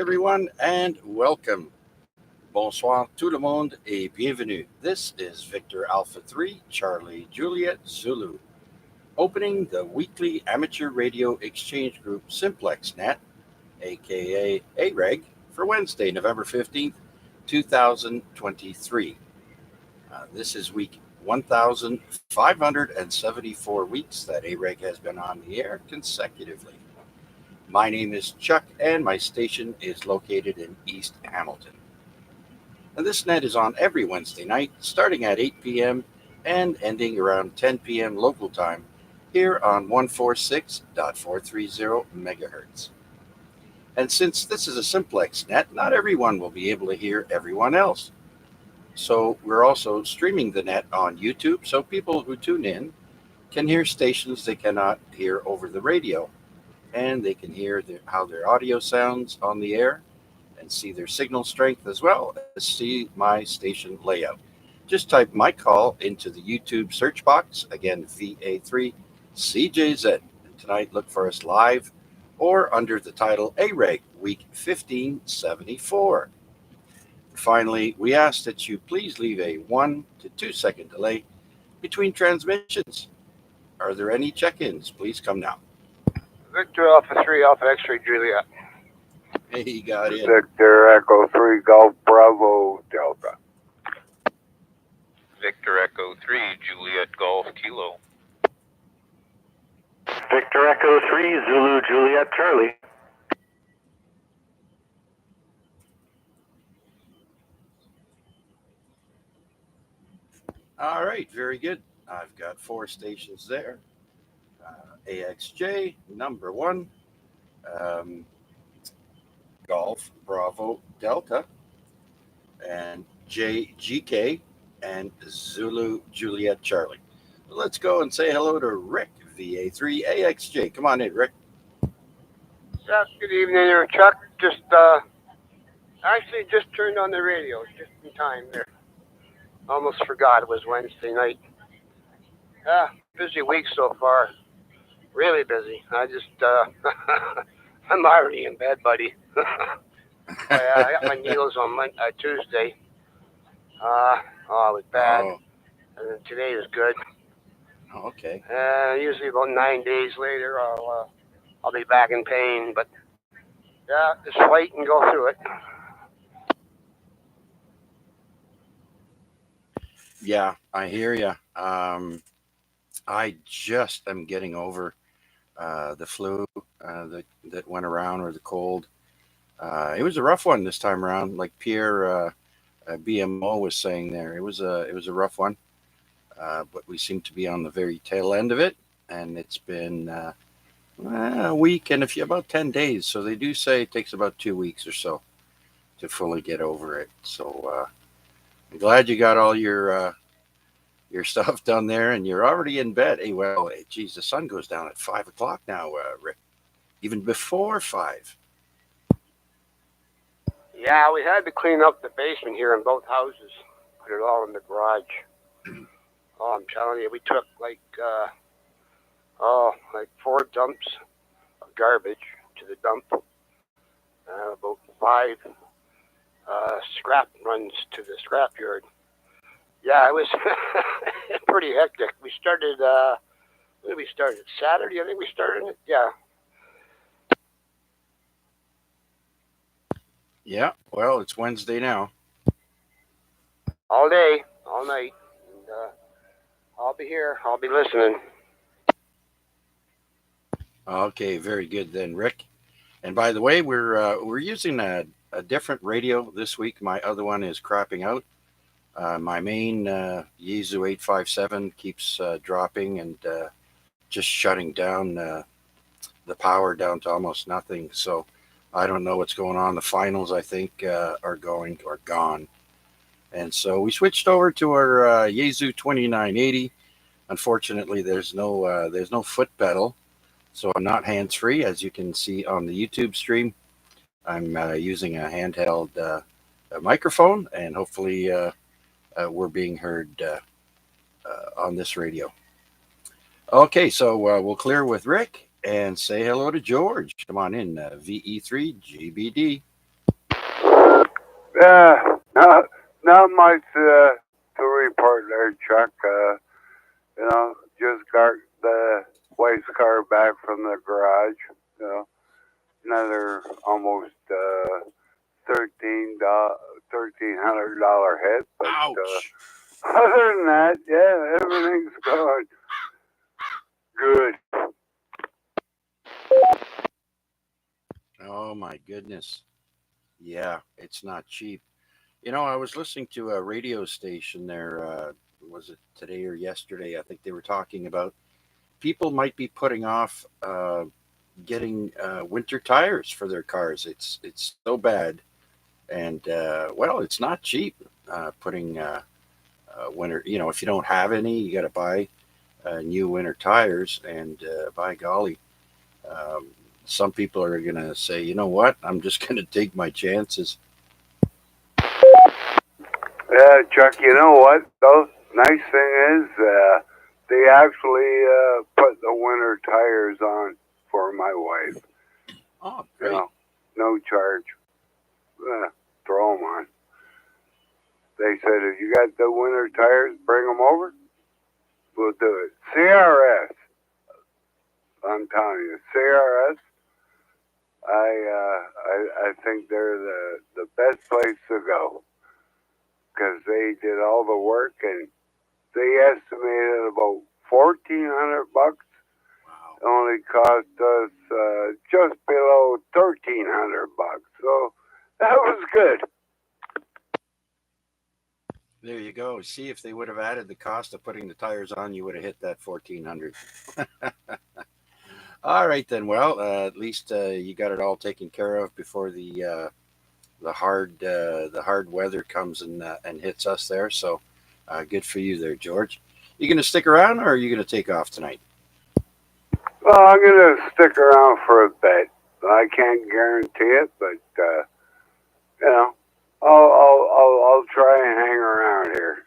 everyone, and welcome. Bonsoir tout le monde et bienvenue. This is Victor Alpha 3, Charlie Juliet Zulu, opening the weekly amateur radio exchange group Simplex Net, aka AREG, for Wednesday, November 15th, 2023. This is week 1,574 weeks that AREG has been on the air consecutively. My name is Chuck, and my station is located in East Hamilton. And this net is on every Wednesday night, starting at 8 p.m. and ending around 10 p.m. local time here on 146.430 megahertz. And since this is a simplex net, not everyone will be able to hear everyone else. So we're also streaming the net on YouTube, so people who tune in can hear stations they cannot hear over the radio. And they can hear how their audio sounds on the air and see their signal strength as well as see my station layout. Just type my call into the YouTube search box, again, VA3CJZ. And tonight, look for us live or under the title AREG Week 1574. Finally, we ask that you please leave a 1 to 2 second delay between transmissions. Are there any check-ins? Please come now. Victor Alpha 3, Alpha X-ray Juliet. Hey, he got in. Victor Echo 3, Golf Bravo Delta. Victor Echo 3, Juliet Golf Kilo. Victor Echo 3, Zulu Juliet Charlie. All right, very good. I've got 4 stations there. AXJ, number 1, Golf Bravo Delta, and JGK, and Zulu Juliet Charlie. Let's go and say hello to Rick, VA3AXJ. Come on in, Rick. Yes, good evening there, Chuck. Actually just turned on the radio just in time there. Almost forgot it was Wednesday night. Busy week so far. Really busy. I'm already in bed, buddy. I got my needles on Tuesday. It was bad. Oh. And then today was good. Oh, okay. Usually about 9 days later, I'll be back in pain. But yeah, just fight and go through it. Yeah, I hear you. I just am getting over the flu that went around, or the cold. It was a rough one this time around. Like Pierre BMO was saying there, it was a rough one. But we seem to be on the very tail end of it, and it's been a week and about 10 days. So they do say it takes about 2 weeks or so to fully get over it. So I'm glad you got all your stuff done there, and you're already in bed. Hey, well, geez, the sun goes down at 5 o'clock now, Rick. Even before 5. Yeah, we had to clean up the basement here in both houses. Put it all in the garage. Oh, I'm telling you, we took like 4 dumps of garbage to the dump. About 5 scrap runs to the scrap yard. Yeah, it was pretty hectic. We started, when did we start? Saturday, I think we started it. Yeah. Yeah, well, it's Wednesday now. All day, all night. And, I'll be here. I'll be listening. Okay, very good then, Rick. And by the way, we're using a different radio this week. My other one is crapping out. My main Yaesu 857 keeps dropping and just shutting down the power down to almost nothing. So I don't know what's going on. The finals, I think, are gone. And so we switched over to our Yaesu 2980. Unfortunately, there's no foot pedal, so I'm not hands-free, as you can see on the YouTube stream. I'm using a handheld microphone, and hopefully we're being heard on this radio. Okay, so we'll clear with Rick and say hello to George. Come on in, VE3GBD. Not much to report there, Chuck. Just got the wife's car back from the garage. You know, another almost $1,300 hit. But Ouch. other than that, yeah, everything's going good. Oh my goodness. Yeah, it's not cheap. I was listening to a radio station there. Was it today or yesterday? I think they were talking about people might be putting off getting winter tires for their cars. It's so bad, and well, it's not cheap. Putting winter, if you don't have any, you got to buy new winter tires, and by golly, um, some people are gonna say, you know what, I'm just gonna take my chances. Yeah, Chuck, you know what? The nice thing is they actually put the winter tires on for my wife. Oh, You great. know, no charge. Throw them on. They said, if you got the winter tires, bring them over. We'll do it. CRS. I'm telling you, CRS. I think they're the best place to go because they did all the work and they estimated about $1,400. Wow. Only cost us just below $1,300. So that was good. There you go. See, if they would have added the cost of putting the tires on, you would have hit that 1400. All right then. Well, at least you got it all taken care of before the hard weather comes and hits us there. So good for you there, George. You going to stick around, or are you going to take off tonight? Well, I'm gonna stick around for a bit. I can't guarantee it, but you know, I'll try and hang around here.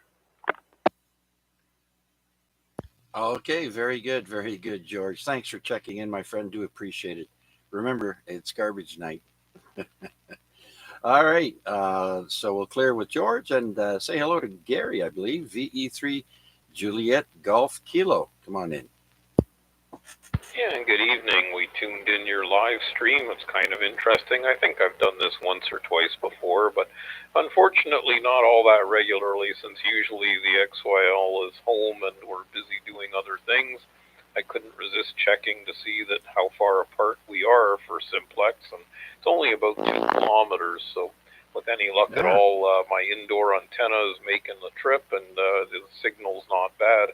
Okay, very good, George. Thanks for checking in, my friend. Do appreciate it. Remember, it's garbage night. All right, so we'll clear with George and say hello to Gary, I believe. VE3 Juliet Golf Kilo. Come on in. Yeah, and good evening. We tuned in your live stream. It's kind of interesting. I think I've done this once or twice before, but unfortunately not all that regularly since usually the XYL is home and we're busy doing other things. I couldn't resist checking to see that how far apart we are for Simplex, and it's only about 2 kilometers, so with any luck at Yeah. all, my indoor antenna is making the trip and the signal's not bad.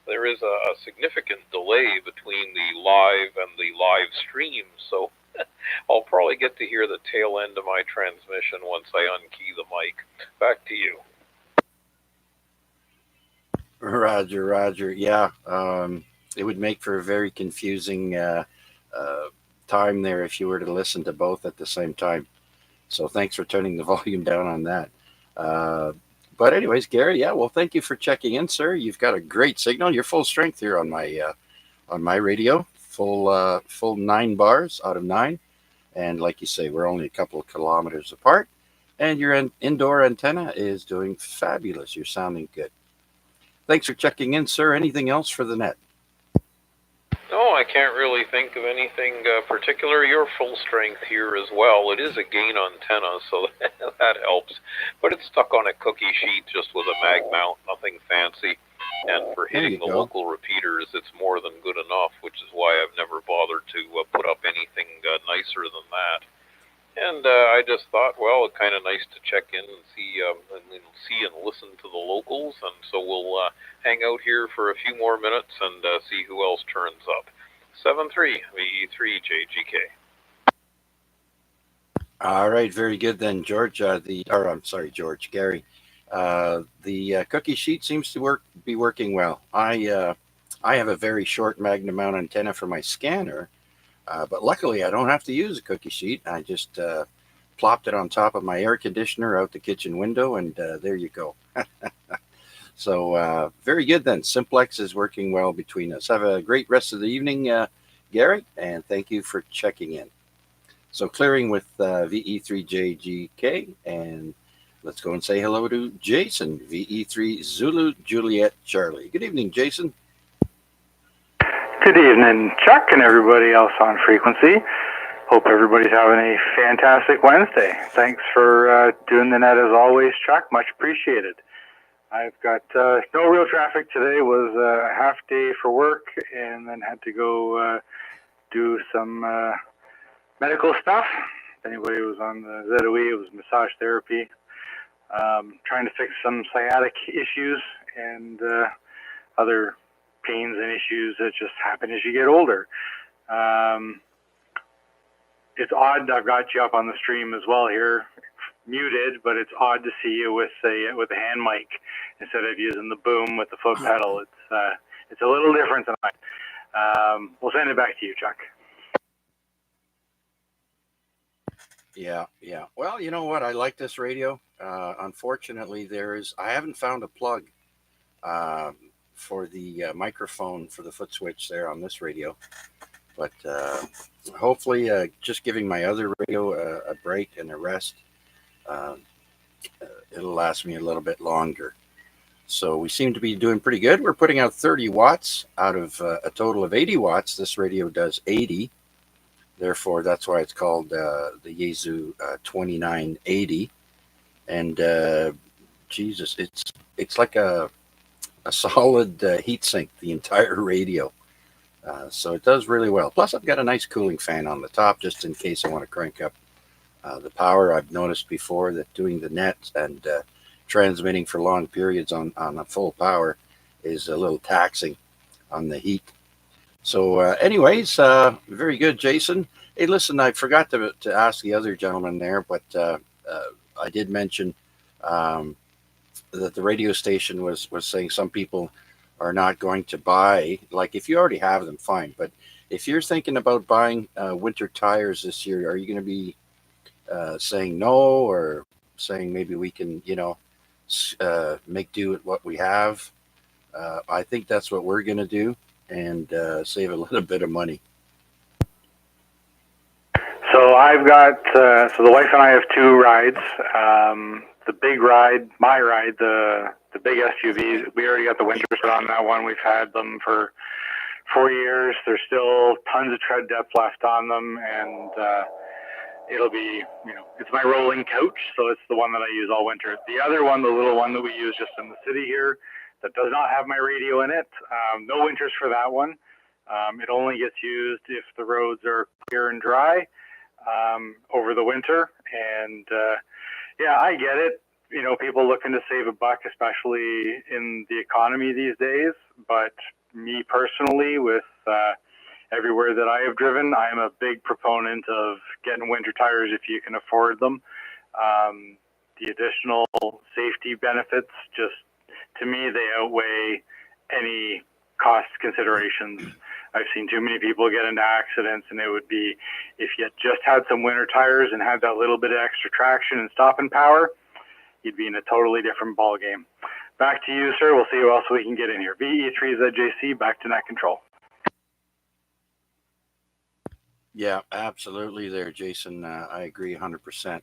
There is a significant delay between the live and the live stream, so I'll probably get to hear the tail end of my transmission once I unkey the mic. Back to you. Roger, Roger. Yeah, it would make for a very confusing uh, time there if you were to listen to both at the same time. So thanks for turning the volume down on that. Uh, but anyways, Gary, yeah, well, thank you for checking in, sir. You've got a great signal. You're full strength here on my radio, full 9 bars out of 9. And like you say, we're only a couple of kilometers apart, and your indoor antenna is doing fabulous. You're sounding good. Thanks for checking in, sir. Anything else for the net? No, I can't really think of anything particular. You're full strength here as well. It is a gain antenna, so that helps. But it's stuck on a cookie sheet just with a mag mount, nothing fancy. And for There hitting you the go. local repeaters, it's more than good enough, which is why I've never bothered to put up anything nicer than that. And I just thought, well, it's kind of nice to check in and see and listen to the locals. And so we'll hang out here for a few more minutes and see who else turns up. 7-3 VE3JGK. All right, very good then, George. I'm sorry, George, Gary. The cookie sheet seems to be working well. I have a very short Magnum mount antenna for my scanner, but luckily I don't have to use a cookie sheet. I just plopped it on top of my air conditioner out the kitchen window, and there you go. So very good then. Simplex is working well between us. Have a great rest of the evening, Gary, and thank you for checking in. So clearing with VE3JGK, and Let's go and say hello to Jason, VE3 Zulu Juliet Charlie. Good evening, Jason. Good evening, Chuck, and everybody else on frequency. Hope everybody's having a fantastic Wednesday. Thanks for doing the net as always, Chuck. Much appreciated. I've got no real traffic today. Was a half day for work, and then had to go do some medical stuff. If anybody was on the ZOE, it was massage therapy. Trying to fix some sciatic issues and other pains and issues that just happen as you get older. It's odd. I've got you up on the stream as well here, muted, but it's odd to see you with a hand mic instead of using the boom with the foot pedal. It's a little different tonight. We'll send it back to you, Chuck. Yeah. Well, you know what? I like this radio. Unfortunately, I haven't found a plug for the microphone for the foot switch there on this radio. But hopefully, just giving my other radio a break and a rest, it'll last me a little bit longer. So we seem to be doing pretty good. We're putting out 30 watts out of a total of 80 watts. This radio does 80. Therefore, that's why it's called the Yaesu 2980. And Jesus, it's like a solid heat sink, the entire radio. So it does really well. Plus, I've got a nice cooling fan on the top just in case I want to crank up the power. I've noticed before that doing the net and transmitting for long periods on a full power is a little taxing on the heat. So anyways, very good, Jason. Hey, listen, I forgot to ask the other gentleman there, but I did mention that the radio station was saying some people are not going to buy, like if you already have them, fine. But if you're thinking about buying winter tires this year, are you going to be saying no, or saying maybe we can, make do with what we have? I think that's what we're going to do and save a little bit of money. So I've got, so the wife and I have two rides. The big ride, my ride, the big SUVs, we already got the winter set on that one. We've had them for 4 years. There's still tons of tread depth left on them, and it'll be, it's my rolling couch, so it's the one that I use all winter. The other one, the little one that we use just in the city here, that does not have my radio in it, no winters for that one. It only gets used if the roads are clear and dry over the winter, and yeah, I get it. People looking to save a buck, especially in the economy these days. But me personally, with everywhere that I have driven, I am a big proponent of getting winter tires if you can afford them. The additional safety benefits, just to me, they outweigh any cost considerations. I've seen too many people get into accidents, and it would be, if you just had some winter tires and had that little bit of extra traction and stopping power, you'd be in a totally different ball game. Back to you, sir. We'll see who else we can get in here. VE3ZJC, back to net control. Yeah, absolutely there, Jason. I agree 100%.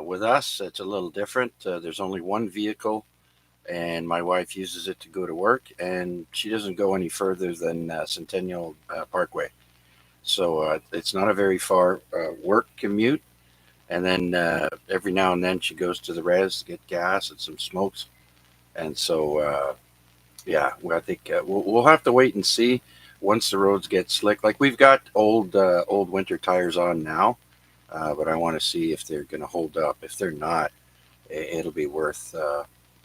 With us, it's a little different. There's only one vehicle, and my wife uses it to go to work, and she doesn't go any further than Centennial Parkway. So it's not a very far work commute. And then every now and then she goes to the res to get gas and some smokes. And so, yeah, I think we'll have to wait and see once the roads get slick. Like we've got old winter tires on now, but I want to see if they're going to hold up. If they're not, it'll be worth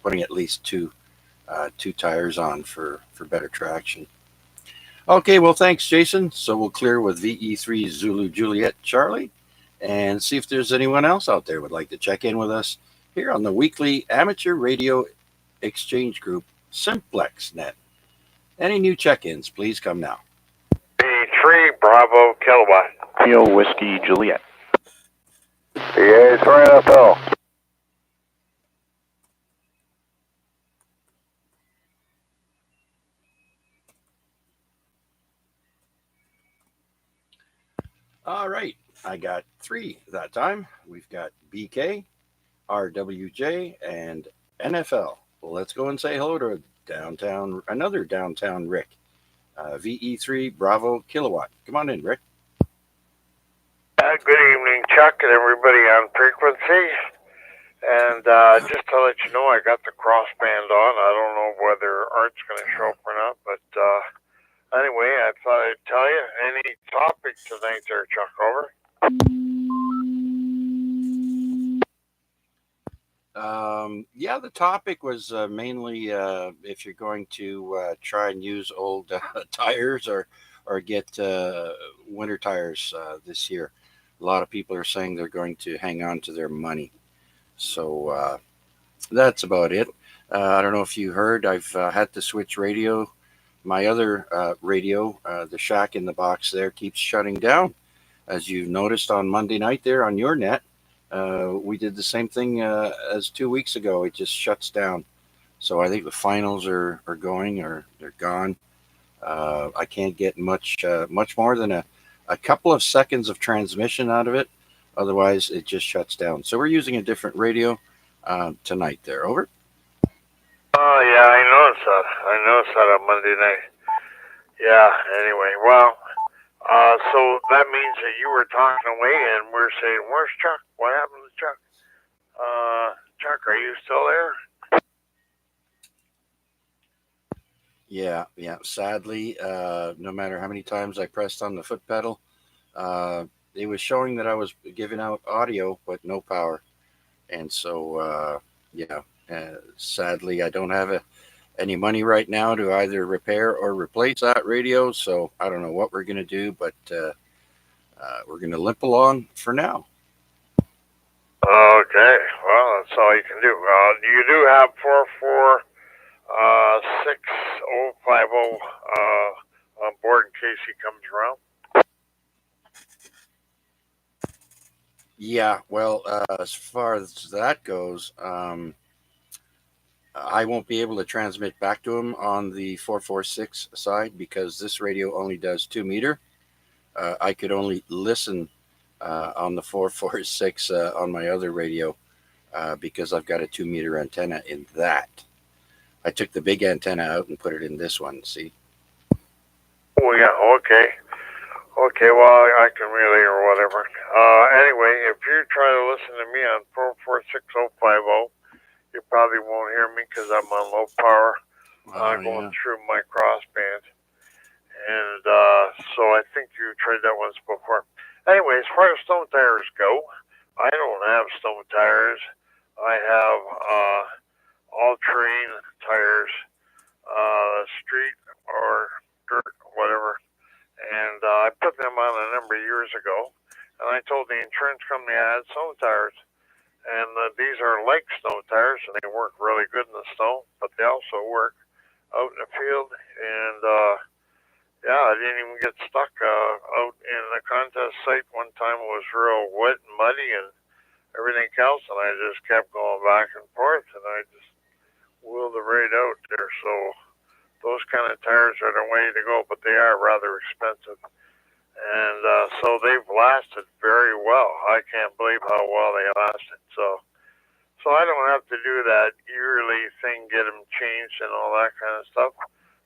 putting at least two tires on for better traction. Okay, well, thanks, Jason. So we'll clear with VE3 Zulu Juliet Charlie and see if there's anyone else out there would like to check in with us here on the weekly amateur radio exchange group, Simplex Net. Any new check-ins, please come now. B3 Bravo Kilowatt. Kilo Whiskey Juliet. PA 3 NFL. All right, I got three that time. We've got BK, RWJ, and NFL. Well, let's go and say hello to another downtown Rick. VE3 Bravo Kilowatt. Come on in, Rick. Good evening, Chuck, and everybody on frequency. And just to let you know, I got the crossband on. I don't know whether Art's going to show up or not, but anyway, I thought I'd tell you. Any topic tonight there, Chuck? Over. Yeah, the topic was mainly if you're going to try and use old tires or get winter tires this year. A lot of people are saying they're going to hang on to their money. So that's about it. I don't know if you heard, I've had to switch radio. My other radio, the Shack in the Box there, keeps shutting down. As you noticed on Monday night there on your net, we did the same thing as 2 weeks ago. It just shuts down. So I think the finals are going or they're gone. I can't get much more than a couple of seconds of transmission out of it. Otherwise, it just shuts down. So we're using a different radio tonight there. Over. Oh, yeah, I noticed that. I noticed that on Monday night. Yeah, anyway, well, so that means that you were talking away and we're saying, where's Chuck? What happened to Chuck? Chuck, are you still there? Yeah. Sadly, no matter how many times I pressed on the foot pedal, it was showing that I was giving out audio, but no power. And so, sadly, I don't have any money right now to either repair or replace that radio. So I don't know what we're going to do, but we're going to limp along for now. Okay, well, that's all you can do. You do have 446-050 on board in case he comes around. Yeah, well, as far as that goes, I won't be able to transmit back to him on the 446 side because this radio only does 2 meter. I could only listen on the 446 on my other radio because I've got a 2 meter antenna in that. I took the big antenna out and put it in this one, see? Oh, yeah, okay. Okay, well, I can relay or whatever. Anyway, if you try to listen to me on 446-050, you probably won't hear me because I'm on low power going through my crossband. And so I think you tried that once before. Anyway, as far as stone tires go, I don't have stone tires. I have all-terrain tires, street or dirt, whatever. And I put them on a number of years ago. And I told the insurance company I had snow tires. And these are like snow tires, and they work really good in the snow, but they also work out in the field. And I didn't even get stuck out in the contest site. One time it was real wet and muddy and everything else, and I just kept going back and forth, and I just wheeled the right out there. So those kind of tires are the way to go, but they are rather expensive. And so they've lasted very well. I can't believe how well they lasted. So I don't have to do that yearly thing, get them changed and all that kind of stuff.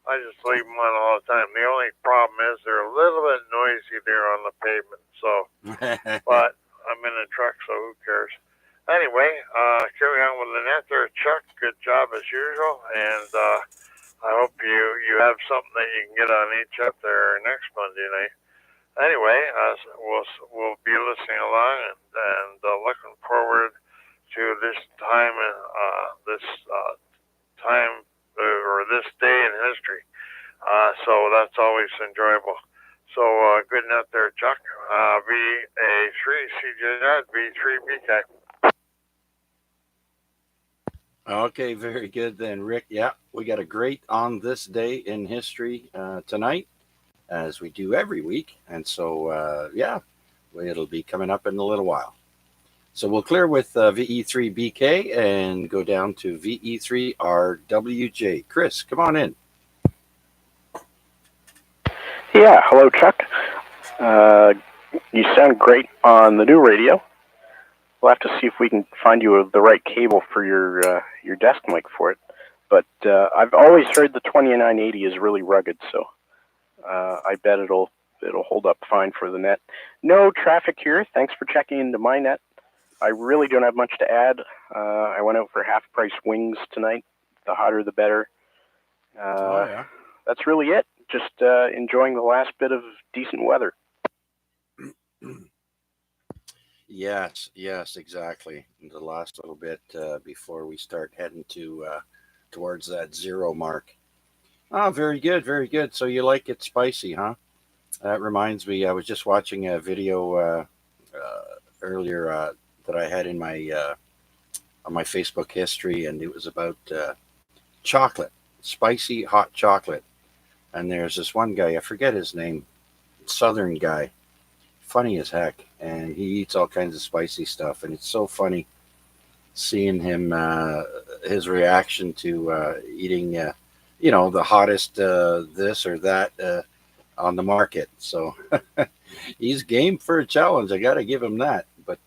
I just leave them on all the time. The only problem is they're a little bit noisy there on the pavement. So, but I'm in a truck, so who cares? Anyway, carry on with the net there, Chuck. Good job as usual, and I hope you have something that you can get on each up there next Monday night. Anyway, we'll be listening along and looking forward to this time or this day in history. So that's always enjoyable. So good night there, Chuck. VA3 CJ, V3 BK. Okay, very good then, Rick. Yeah, we got a great on this day in history tonight, as we do every week. And so, it'll be coming up in a little while. So we'll clear with VE3BK and go down to VE3RWJ. Chris, come on in. Yeah, hello, Chuck. You sound great on the new radio. we'll have to see if we can find you the right cable for your desk mic for it. But I've always heard the 2980 is really rugged, so I bet it'll hold up fine for the net. No traffic here. Thanks for checking into my net. I really don't have much to add. I went out for half-price wings tonight. The hotter, the better. Oh, yeah. That's really it. Just enjoying the last bit of decent weather. Yes, exactly. The last little bit before we start heading towards that 0 mark. Oh, very good, very good. So you like it spicy, huh? That reminds me, I was just watching a video earlier that I had in my on my Facebook history, and it was about chocolate, spicy hot chocolate. And there's this one guy, I forget his name, Southern guy, funny as heck, and he eats all kinds of spicy stuff, and it's so funny seeing him his reaction to eating the hottest this or that on the market. So he's game for a challenge. I got to give him that. But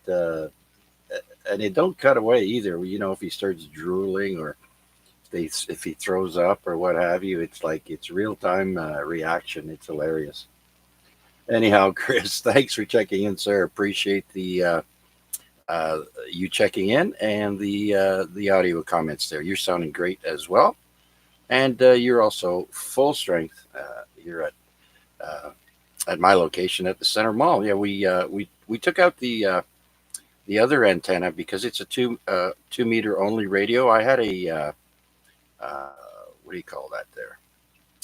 and it don't cut away either. If he starts drooling or if he throws up or what have you, it's like it's real time reaction. It's hilarious. Anyhow, Chris, thanks for checking in, sir. Appreciate the you checking in and the audio comments there. You're sounding great as well, and you're also full strength. You're at my location at the Center Mall. Yeah, we took out the other antenna because it's a 2 meter only radio. I had a what do you call that there?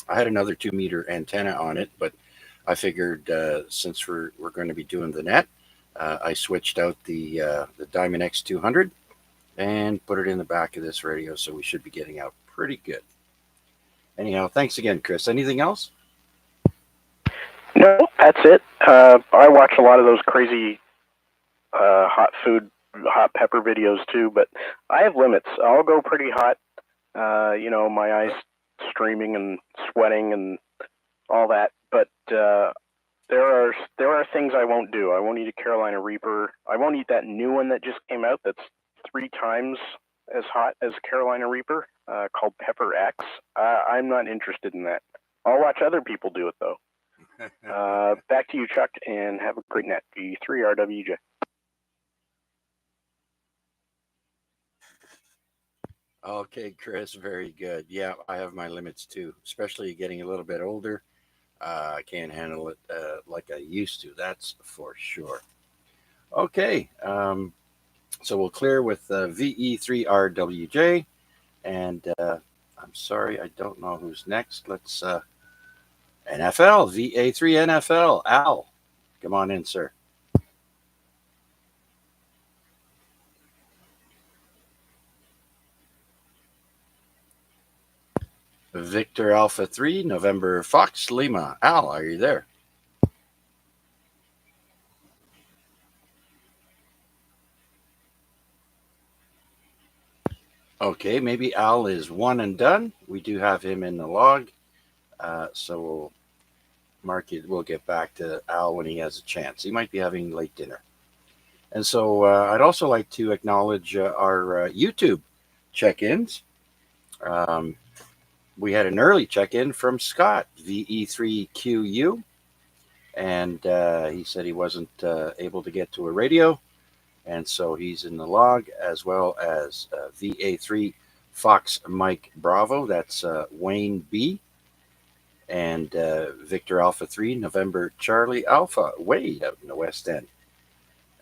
I had another 2 meter antenna on it, but I figured since we're going to be doing the net, I switched out the Diamond X200 and put it in the back of this radio, so we should be getting out pretty good. Anyhow, thanks again, Chris. Anything else? No, that's it. I watch a lot of those crazy hot pepper videos too, but I have limits. I'll go pretty hot. My eyes streaming and sweating and all that. But there are things I won't do. I won't eat a Carolina Reaper. I won't eat that new one that just came out that's 3 times as hot as Carolina Reaper, called Pepper X. I'm not interested in that. I'll watch other people do it though. Back to you, Chuck, and have a great net. V3RWJ. Okay, Chris, very good. Yeah, I have my limits too, especially getting a little bit older. I can't handle it like I used to, that's for sure. Okay, so we'll clear with VE3RWJ, and I'm sorry, I don't know who's next. Let's NFL, VA3NFL, Al, come on in, sir. Victor Alpha 3, November Fox Lima. Al, are you there? Okay, maybe Al is one and done. We do have him in the log, so we'll mark it. We'll get back to Al when he has a chance. He might be having late dinner. And so I'd also like to acknowledge our YouTube check-ins. We had an early check-in from Scott, VE3QU, and he said he wasn't able to get to a radio, and so he's in the log, as well as VA3 Fox Mike Bravo, that's Wayne B, and Victor Alpha 3, November Charlie Alpha, Wade out in the West End.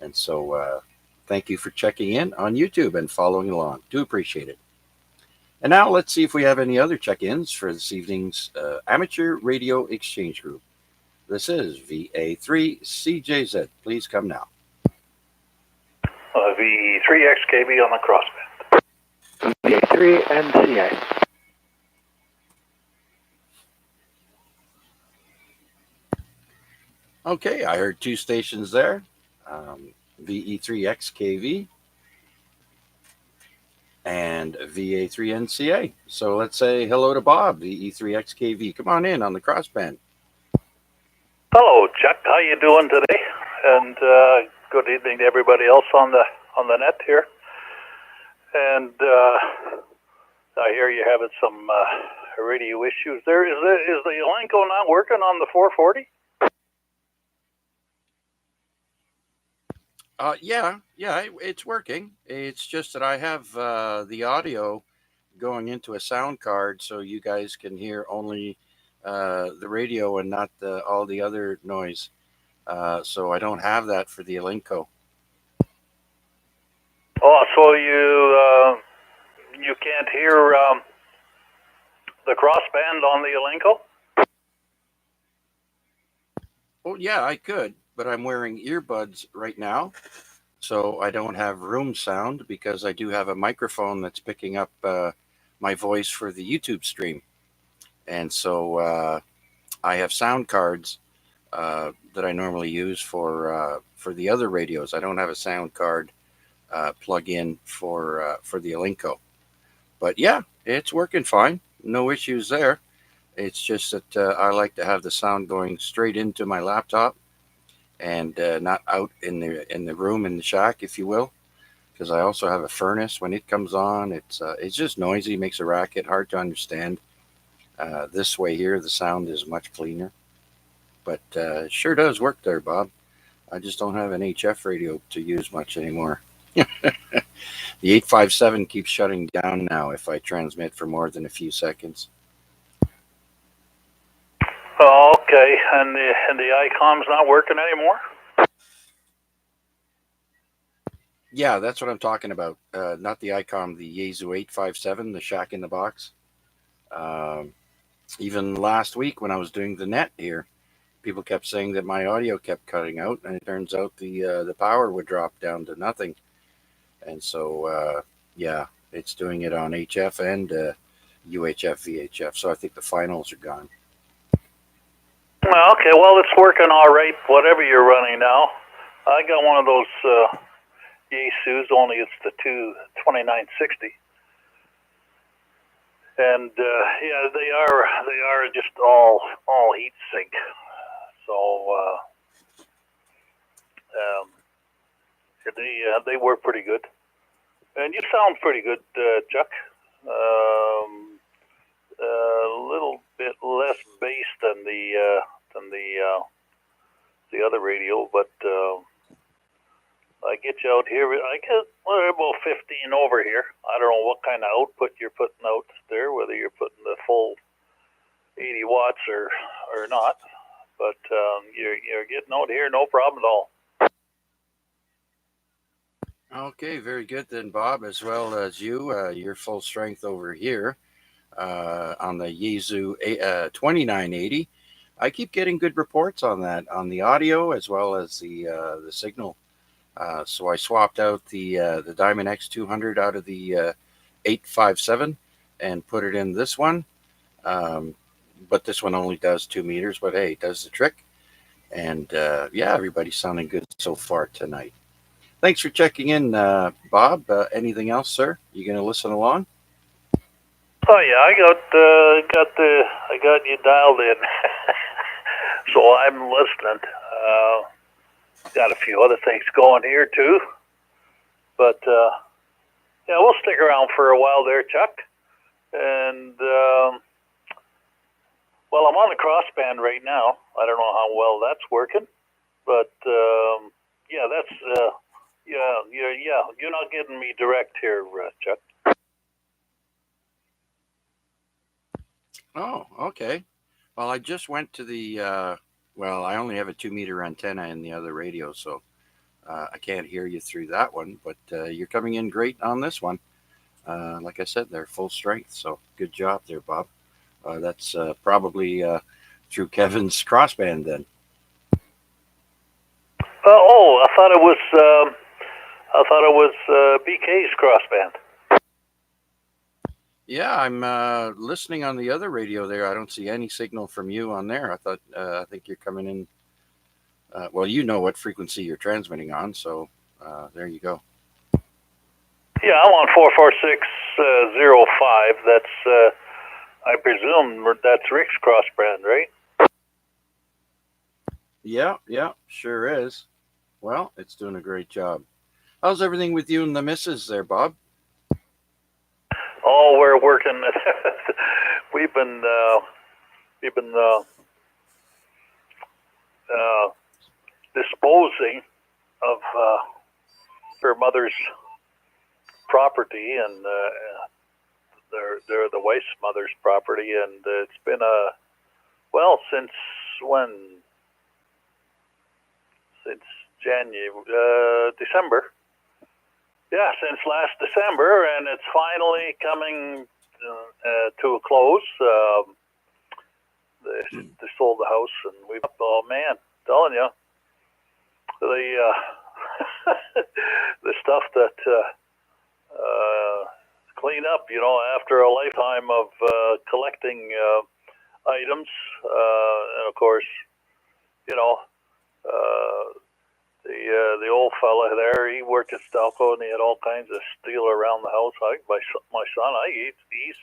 And so thank you for checking in on YouTube and following along. Do appreciate it. And now let's see if we have any other check-ins for this evening's Amateur Radio Exchange Group. This is VA3CJZ. Please come now. VE3XKB on the crossband. VA3NCA. Okay, I heard 2 stations there. VE3XKV and VA3NCA. So let's say hello to Bob, VE3XKV. Come on in on the crossband. Hello, Chuck. How you doing today? And good evening to everybody else on on the net here, and I hear you having some radio issues there. Is the Elenco not working on the 440? Yeah, it's working. It's just that I have the audio going into a sound card, so you guys can hear only the radio and not all the other noise. So I don't have that for the Elenco. Oh, so you can't hear the crossband on the Elenco? Oh, yeah, I could, but I'm wearing earbuds right now, so I don't have room sound because I do have a microphone that's picking up my voice for the YouTube stream. And so I have sound cards that I normally use for the other radios. I don't have a sound card plug in for the Elenco. But yeah, it's working fine. No issues there. It's just that I like to have the sound going straight into my laptop and not out in the room in the shack, if you will, because I also have a furnace. When it comes on, it's just noisy, makes a racket, hard to understand. This way here, the sound is much cleaner, but it sure does work there, Bob. I just don't have an HF radio to use much anymore. The 857 keeps shutting down now if I transmit for more than a few seconds. Oh, okay, and the ICOM's not working anymore? Yeah, that's what I'm talking about. Not the ICOM, the Yaesu 857, the shack in the box. Even last week when I was doing the net here, people kept saying that my audio kept cutting out, and it turns out the power would drop down to nothing. And so, yeah, it's doing it on HF and UHF, VHF. So I think the finals are gone. Okay, well, it's working all right, whatever you're running now. I got one of those Yaesus, only it's the 2960. And yeah, they are just all heat sink. So they work pretty good. And you sound pretty good, Chuck. A little bit less bass than the other radio, but I get you out here. I get about 15 over here. I don't know what kind of output you're putting out there, whether you're putting the full 80 watts or not. But you're getting out here, no problem at all. Okay, very good then, Bob, as well as you. You're full strength over here on the Yaesu 2980. I keep getting good reports on that, on the audio as well as the signal. So I swapped out the Diamond X200 out of the 857 and put it in this one. But this one only does 2 meters, but hey, it does the trick. And yeah, everybody's sounding good so far tonight. Thanks for checking in, Bob. Anything else, sir? You going to listen along? Oh yeah, I got you dialed in, so I'm listening. Got a few other things going here too, but yeah, we'll stick around for a while there, Chuck. And well, I'm on the crossband right now. I don't know how well that's working, but yeah, that's you're not getting me direct here, Chuck. Oh, okay. Well, I just went to the, well, I only have a 2 meter antenna in the other radio, so I can't hear you through that one, but you're coming in great on this one. Like I said, they're full strength, so good job there, Bob. That's probably through Kevin's crossband then. Oh, I thought it was BK's crossband. Yeah, I'm listening on the other radio there. I don't see any signal from you on there. I think you're coming in. Well, you know what frequency you're transmitting on, so there you go. Yeah, I'm on 44605. That's I presume that's Rick's crossband, right? Yeah, sure is. Well, it's doing a great job. How's everything with you and the missus there, Bob? Oh, we're working. we've been disposing of her mother's property, and they're the wife's mother's property, and it's been since when? Since December. Yeah, since last December, and it's finally coming to a close. They sold the house, and oh man, telling you, the the stuff that clean up, after a lifetime of collecting items, and of course, the old fella there, he worked at Stelco, and he had all kinds of steel around the house. I think my son, he's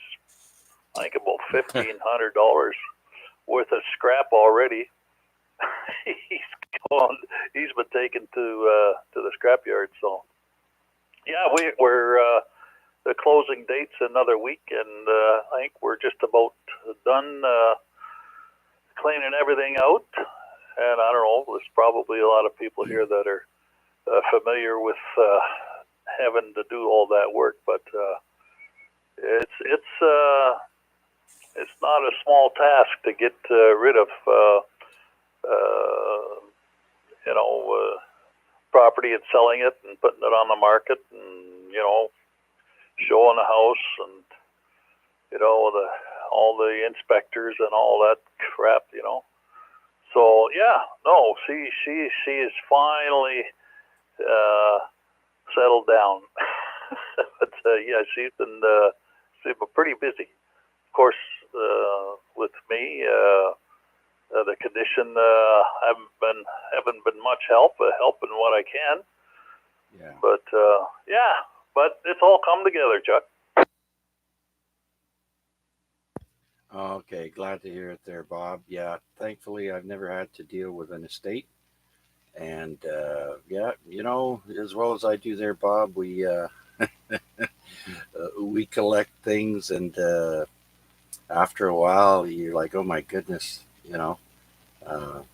I think about $1,500 worth of scrap already. He's been taken to the scrapyard. So yeah, we're the closing date's another week, and I think we're just about done cleaning everything out. And I don't know, there's probably a lot of people here that are familiar with having to do all that work, but it's not a small task to get rid of property and selling it and putting it on the market, and showing the house, and all the inspectors and all that crap. So yeah, no, she is finally settled down. But yeah, she's been pretty busy. Of course, with me, the condition haven't been much help, helping what I can. Yeah. But but it's all come together, Chuck. Okay, glad to hear it there, Bob. Yeah, thankfully I've never had to deal with an estate. And yeah, as well as I do there, Bob, we collect things, and after a while, you're like, oh my goodness,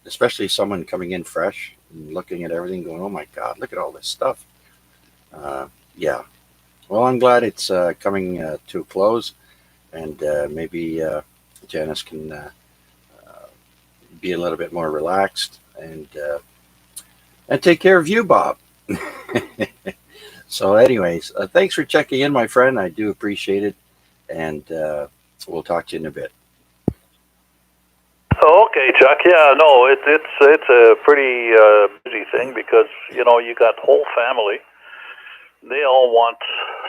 especially someone coming in fresh and looking at everything, going, oh my God, look at all this stuff. Yeah. Well, I'm glad it's coming to a close, and maybe Janice can be a little bit more relaxed and take care of you, Bob. So, anyways, thanks for checking in, my friend. I do appreciate it, and we'll talk to you in a bit. Okay, Chuck. Yeah, no, it's a pretty busy thing, because you got the whole family. They all want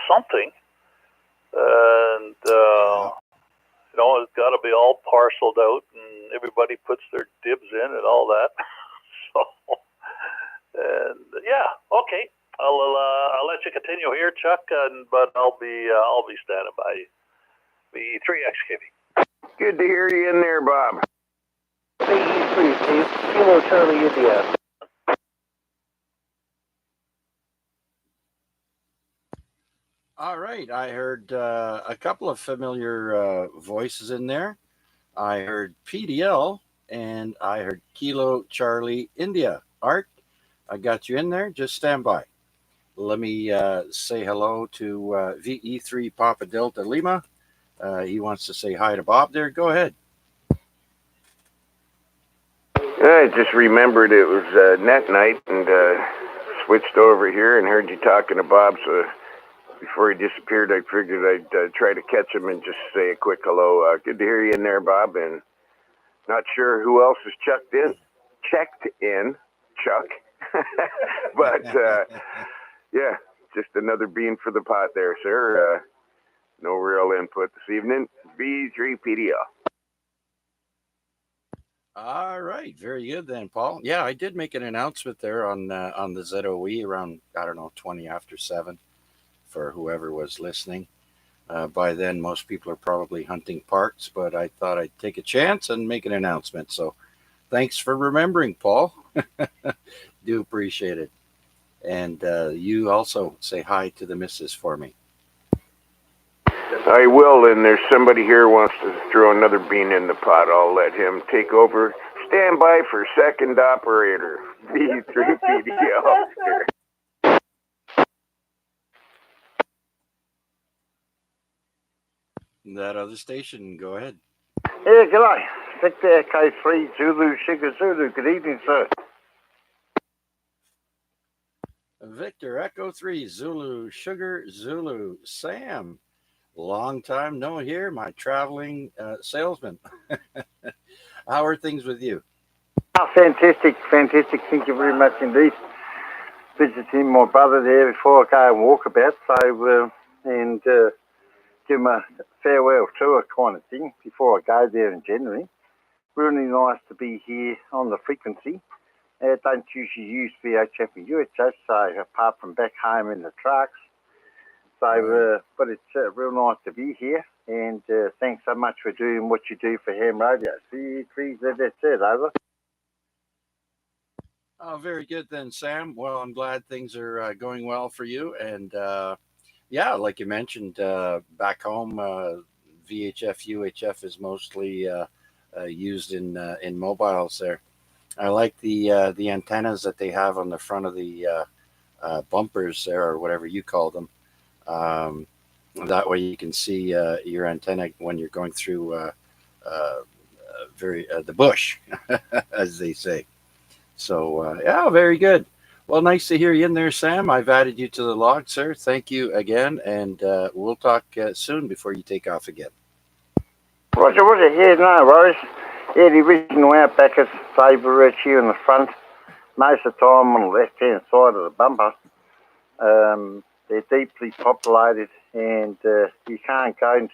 something, and it's got to be all parceled out, and everybody puts their dibs in and all that. So, and yeah, okay. I'll let you continue here, Chuck, but I'll be standing by. The 3XKV. Good to hear you in there, Bob. Hey, Steve. Kilo Charlie India. All right, I heard a couple of familiar voices in there. I heard PDL, and I heard Kilo Charlie India. Art, I got you in there. Just stand by. Let me say hello to VE3 Papa Delta Lima. He wants to say hi to Bob there. Go ahead. I just remembered it was net night, and switched over here and heard you talking to Bob, so before he disappeared, I figured I'd try to catch him and just say a quick hello. Good to hear you in there, Bob, and not sure who else has checked in, Chuck. But yeah, just another bean for the pot there, sir. No real input this evening. V3PDL. All right, very good then, Paul. Yeah, I did make an announcement there on the ZOE around, I don't know, 20 after 7 for whoever was listening. By then, most people are probably hunting parts, but I thought I'd take a chance and make an announcement. So thanks for remembering, Paul. Do appreciate it. And you also say hi to the missus for me. I will, and there's somebody here who wants to throw another bean in the pot. I'll let him take over. Stand by for second operator. V3PD Oscar. That other station, go ahead. Yeah, g'day. Victor Echo 3 Zulu Sugar Zulu. Good evening, sir. Victor Echo 3 Zulu Sugar Zulu. Sam, long time no here, my traveling salesman. How are things with you? Oh, fantastic, fantastic. Thank you very much indeed. Visiting my brother there before I go and walk about, and give him a farewell tour kind of thing before I go there in January. Really nice to be here on the frequency. Don't usually use VHF and UHF, so apart from back home in the trucks. So, but it's real nice to be here, and thanks so much for doing what you do for ham radio. Please, that's it, over. Oh, very good then, Sam. Well, I'm glad things are going well for you. And yeah, like you mentioned, back home, VHF, UHF is mostly used in mobiles there. I like the antennas that they have on the front of the bumpers there, or whatever you call them. Um, that way you can see your antenna when you're going through the bush, as they say. So yeah, very good. Well, nice to hear you in there, Sam. I've added you to the log, sir. Thank you again, and we'll talk soon before you take off again. Roger, yeah, no worries. Yeah, the original Outbackers favourite here in the front. Most of the time on the left-hand side of the bumper. They're deeply populated, and you can't go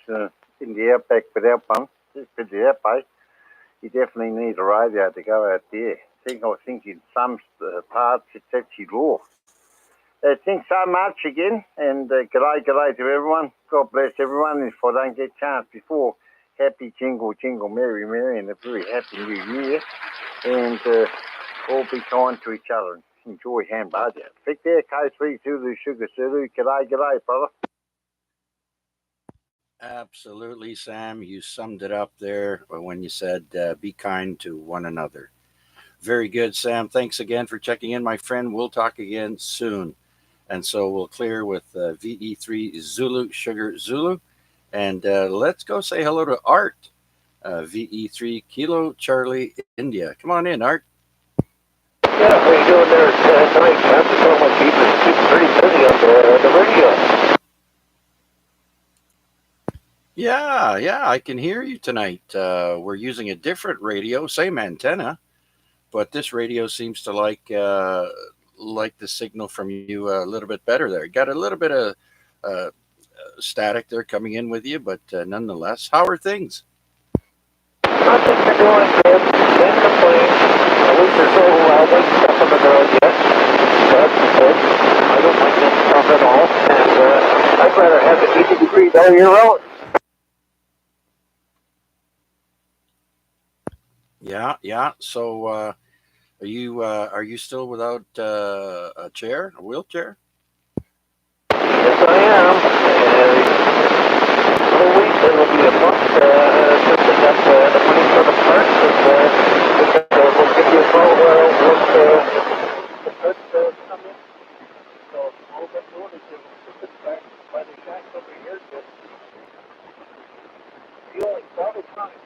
in the Outback without one. Just for the Outback, you definitely need a radio to go out there. I think in some parts it's actually law. Thanks so much again, and g'day to everyone. God bless everyone. If I don't get a chance before, happy jingle, merry, and a very happy new year. And all be kind to each other and enjoy ham radio. Victor, K3 Zulu Sugar Zulu. G'day, brother. Absolutely, Sam. You summed it up there when you said be kind to one another. Very good, Sam. Thanks again for checking in, my friend. We'll talk again soon. And so we'll clear with VE3 Zulu Sugar Zulu. And let's go say hello to Art, VE3 Kilo Charlie India. Come on in, Art. Yeah, how you doing there tonight? After so much, you've been pretty busy on the radio. Yeah, I can hear you tonight. We're using a different radio, same antenna, but this radio seems to like the signal from you a little bit better there. Got a little bit of static there coming in with you, but nonetheless, how are things? I think they're doing good. Can't complain. A week or so waiting stuff on the road yet. That's good. I don't like that stuff at all. And I'd rather have it 80 degrees all year round. Yeah. So are you still without a chair, a wheelchair? Yes, I am. And a week, it'll be a month to pick up the money for the parts, and we'll give you a call once the goods come in. So all we're doing is just sit back by the shack over here, just fueling all the time.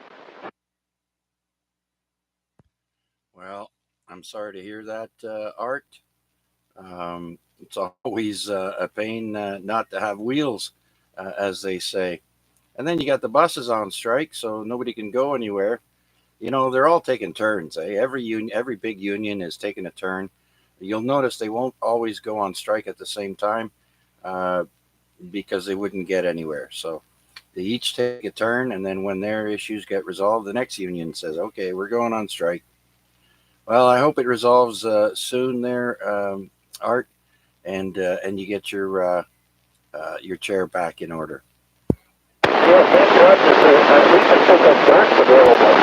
Well, I'm sorry to hear that, Art. It's always a pain not to have wheels, as they say. And then you got the buses on strike, so nobody can go anywhere. You know, they're all taking turns. Every big union is taking a turn. You'll notice they won't always go on strike at the same time because they wouldn't get anywhere. So they each take a turn, and then when their issues get resolved, the next union says, "Okay, we're going on strike." Well, I hope it resolves soon there, Art, and you get your chair back in order. Yeah, thank God at least I still got darts available.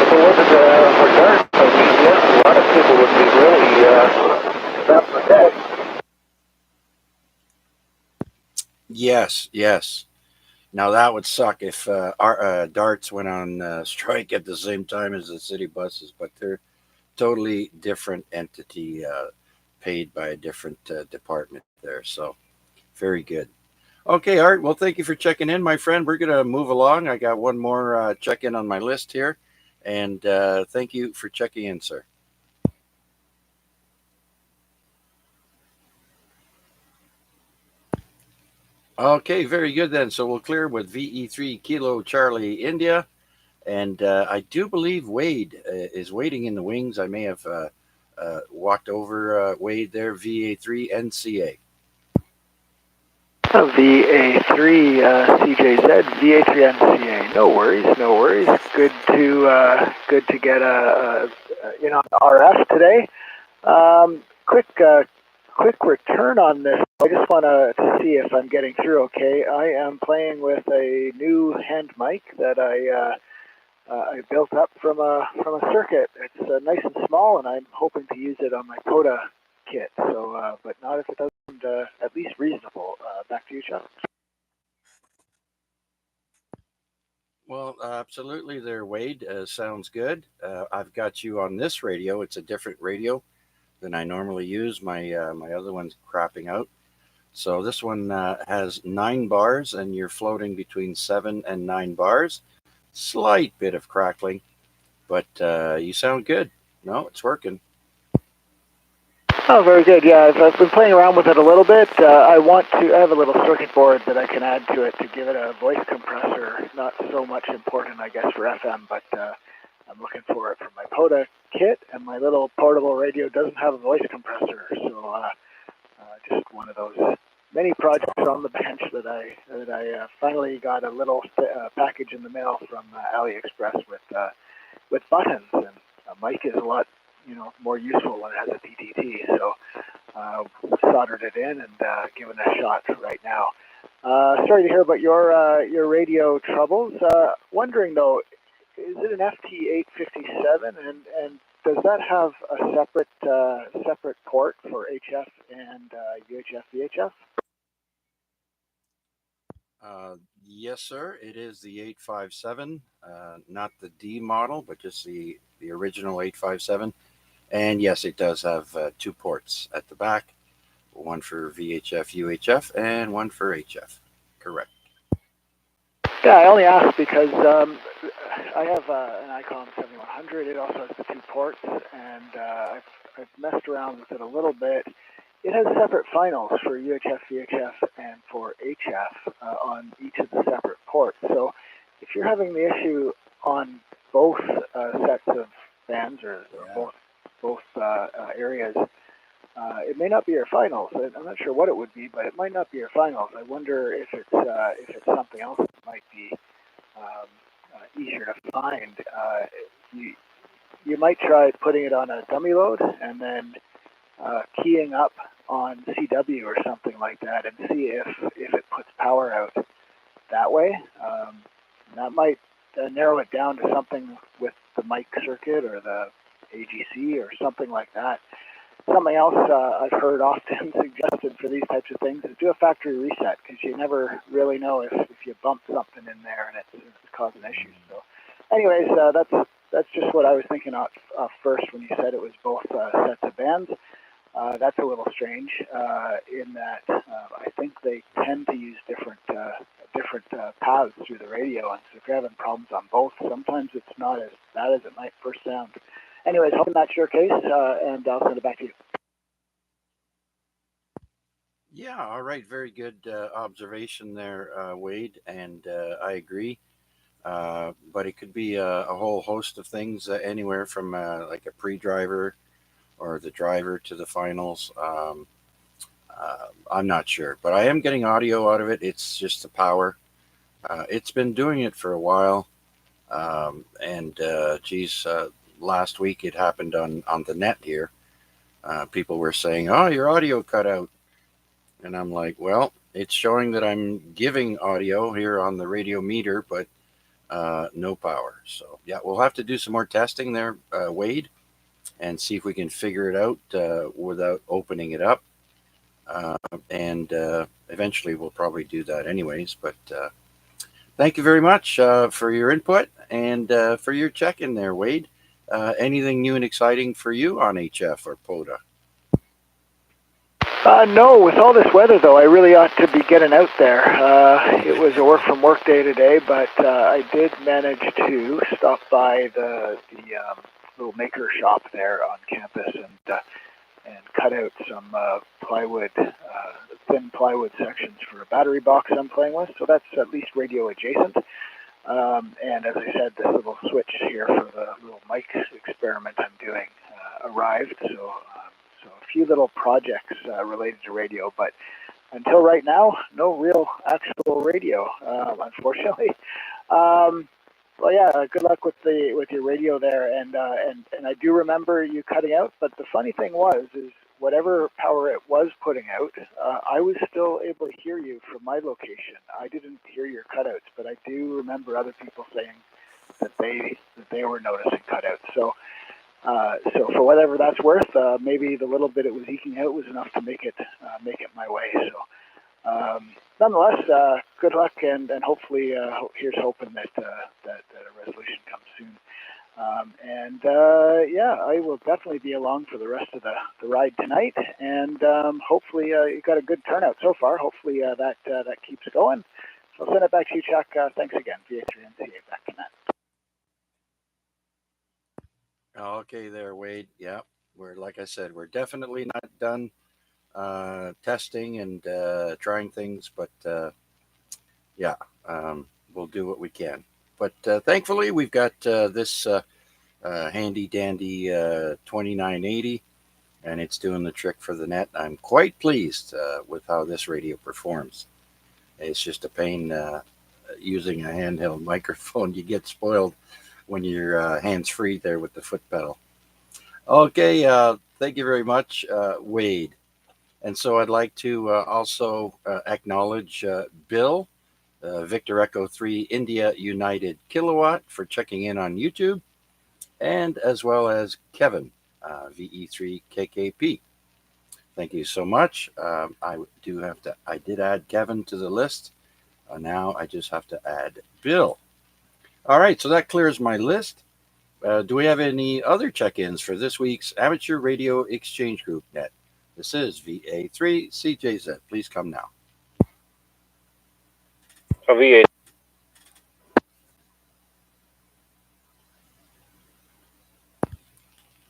If it wasn't for darts, I mean, yeah, a lot of people would be really That's the dead. Yes. Now that would suck if our darts went on strike at the same time as the city buses, but they're totally different entity, paid by a different department there. So very good. Okay, Art. Well, thank you for checking in, my friend. We're gonna move along. I got one more check in on my list here, and thank you for checking in, sir. Okay, very good then. So we'll clear with VE3 Kilo Charlie India. And I do believe Wade is waiting in the wings. I may have walked over Wade there, VA3 NCA. VA3 CJZ, VA3 NCA. No worries, no worries. Good to get in on RF today. Quick return on this. I just want to see if I'm getting through okay. I am playing with a new hand mic that I built up from a circuit. It's nice and small, and I'm hoping to use it on my POTA kit. So, but not if it doesn't at least reasonable. Back to you, Chuck. Well, absolutely there, Wade. Sounds good. I've got you on this radio. It's a different radio than I normally use. My other one's crapping out. So this one has 9 bars, and you're floating between 7 and 9 bars. Slight bit of crackling, but you sound good. No, it's working. Oh, very good. Yeah, I've been playing around with it a little bit. I have a little circuit board that I can add to it to give it a voice compressor. Not so much important, I guess, for FM, but I'm looking for it for my POTA kit, and my little portable radio doesn't have a voice compressor. So just one of those many projects on the bench that I finally got a little package in the mail from AliExpress with buttons, and a mic is a lot more useful when it has a PTT. So soldered it in and given it a shot right now. Sorry to hear about your radio troubles. Wondering though, is it an FT857 and does that have a separate port for HF and UHF VHF? Yes, sir. It is the 857, not the D model, but just the original 857. And yes, it does have 2 ports at the back, one for VHF, UHF, and one for HF. Correct. Yeah, I only asked because I have an Icon 7100. It also has the 2 ports, and I've messed around with it a little bit. It has separate finals for UHF, VHF, and for HF on each of the separate ports. So if you're having the issue on both sets of bands or both areas, it may not be your finals. I'm not sure what it would be, but it might not be your finals. I wonder if it's something else that might be easier to find. You might try putting it on a dummy load and then keying up on CW or something like that and see if it puts power out that way. That might narrow it down to something with the mic circuit or the AGC or something like that. Something else I've heard often suggested for these types of things is do a factory reset because you never really know if you bump something in there and it's causing issues. So anyways, that's just what I was thinking of first when you said it was both sets of bands. That's a little strange in that I think they tend to use different paths through the radio, and so if you're having problems on both, sometimes it's not as bad as it might first sound. Anyways, hoping that's your case, and I'll send it back to you. Yeah, all right. Very good observation there, Wade, and I agree. But it could be a whole host of things, anywhere from like a pre-driver or the driver to the finals. I'm not sure, but I am getting audio out of it. It's just the power. It's been doing it for a while, and geez, last week it happened on the net here. People were saying, "Oh, your audio cut out," and I'm like, "Well, it's showing that I'm giving audio here on the radio meter, but no power." So yeah, we'll have to do some more testing there, Wade, and see if we can figure it out without opening it up. And eventually we'll probably do that anyways. But thank you very much for your input and for your check-in there, Wade. Anything new and exciting for you on HF or POTA? No, with all this weather, though, I really ought to be getting out there. It was a work-from-work day today, but I did manage to stop by the little maker shop there on campus and cut out some plywood, thin plywood sections for a battery box I'm playing with. So that's at least radio adjacent. And as I said, the little switch here for the little mic experiment I'm doing arrived. So a few little projects related to radio, but until right now, no real actual radio, unfortunately. Well, yeah, good luck with your radio there, and I do remember you cutting out. But the funny thing is whatever power it was putting out, I was still able to hear you from my location. I didn't hear your cutouts, but I do remember other people saying that they were noticing cutouts. So for whatever that's worth, maybe the little bit it was eking out was enough to make it my way. So nonetheless, good luck, and hopefully here's hoping that a resolution comes soon. Yeah, I will definitely be along for the rest of the ride tonight, and hopefully you got a good turnout so far. Hopefully that keeps going. So I'll send it back to you, Chuck. Thanks again. VA3NCA back to that. Okay, there, Wade. Yeah, like I said, we're definitely not done testing and trying things, but yeah, we'll do what we can. But thankfully, we've got this handy dandy 2980, and it's doing the trick for the net. I'm quite pleased with how this radio performs. It's just a pain using a handheld microphone. You get spoiled when you're hands-free there with the foot pedal. Okay, thank you very much, Wade. And so I'd like to also acknowledge Bill, Victor Echo 3 India United Kilowatt, for checking in on YouTube, and as well as Kevin, VE3KKP. Thank you so much. I did add Kevin to the list. Now I just have to add Bill. All right, so that clears my list. Do we have any other check-ins for this week's Amateur Radio Exchange Group Net? This is VA3 CJZ. Please come now. VA.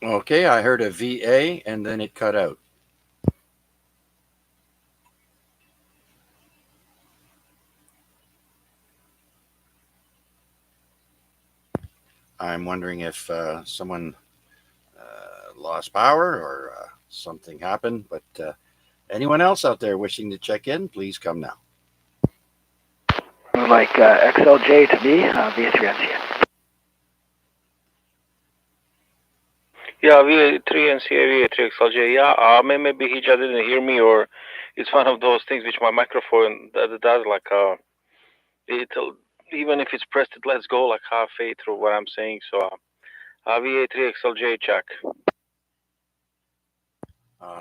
Okay, I heard a VA and then it cut out. I'm wondering if someone lost power or something happened, but anyone else out there wishing to check in, please come now. Like XLJ to me, VA3NCA. Yeah, VA3NCA, VA3XLJ. Yeah, maybe he just didn't hear me, or it's one of those things which my microphone does, like it'll, even if it's pressed, it lets go like halfway through what I'm saying. So VA3XLJ check.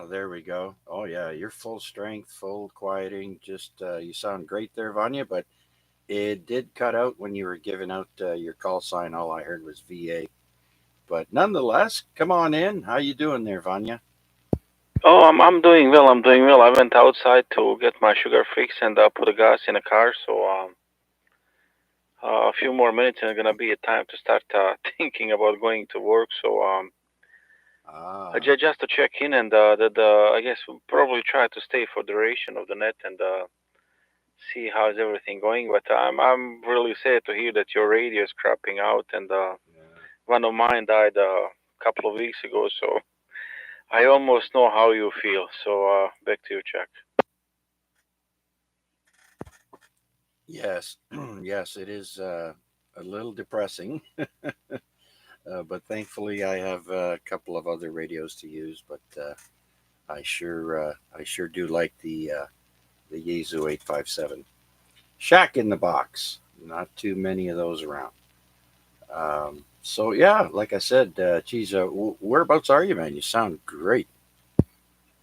There we go. Oh yeah, you're full strength, full quieting. Just you sound great there, Vanya, but it did cut out when you were giving out your call sign. All I heard was VA. But nonetheless, come on in. How you doing there, Vanya? Oh, I'm doing well. I'm doing well. I went outside to get my sugar fix and put the gas in the car. So a few more minutes and it's gonna be a time to start thinking about going to work. So just to check in, and I guess we'll probably try to stay for the duration of the net and see how's everything going. But I'm really sad to hear that your radio is crapping out, and one of mine died a couple of weeks ago. So I almost know how you feel. So back to you, Chuck. Yes, yes, it is a little depressing. But thankfully, I have a couple of other radios to use. But I sure do like the Yaesu 857. Shack in the box. Not too many of those around. So yeah, like I said, geez, whereabouts are you, man? You sound great.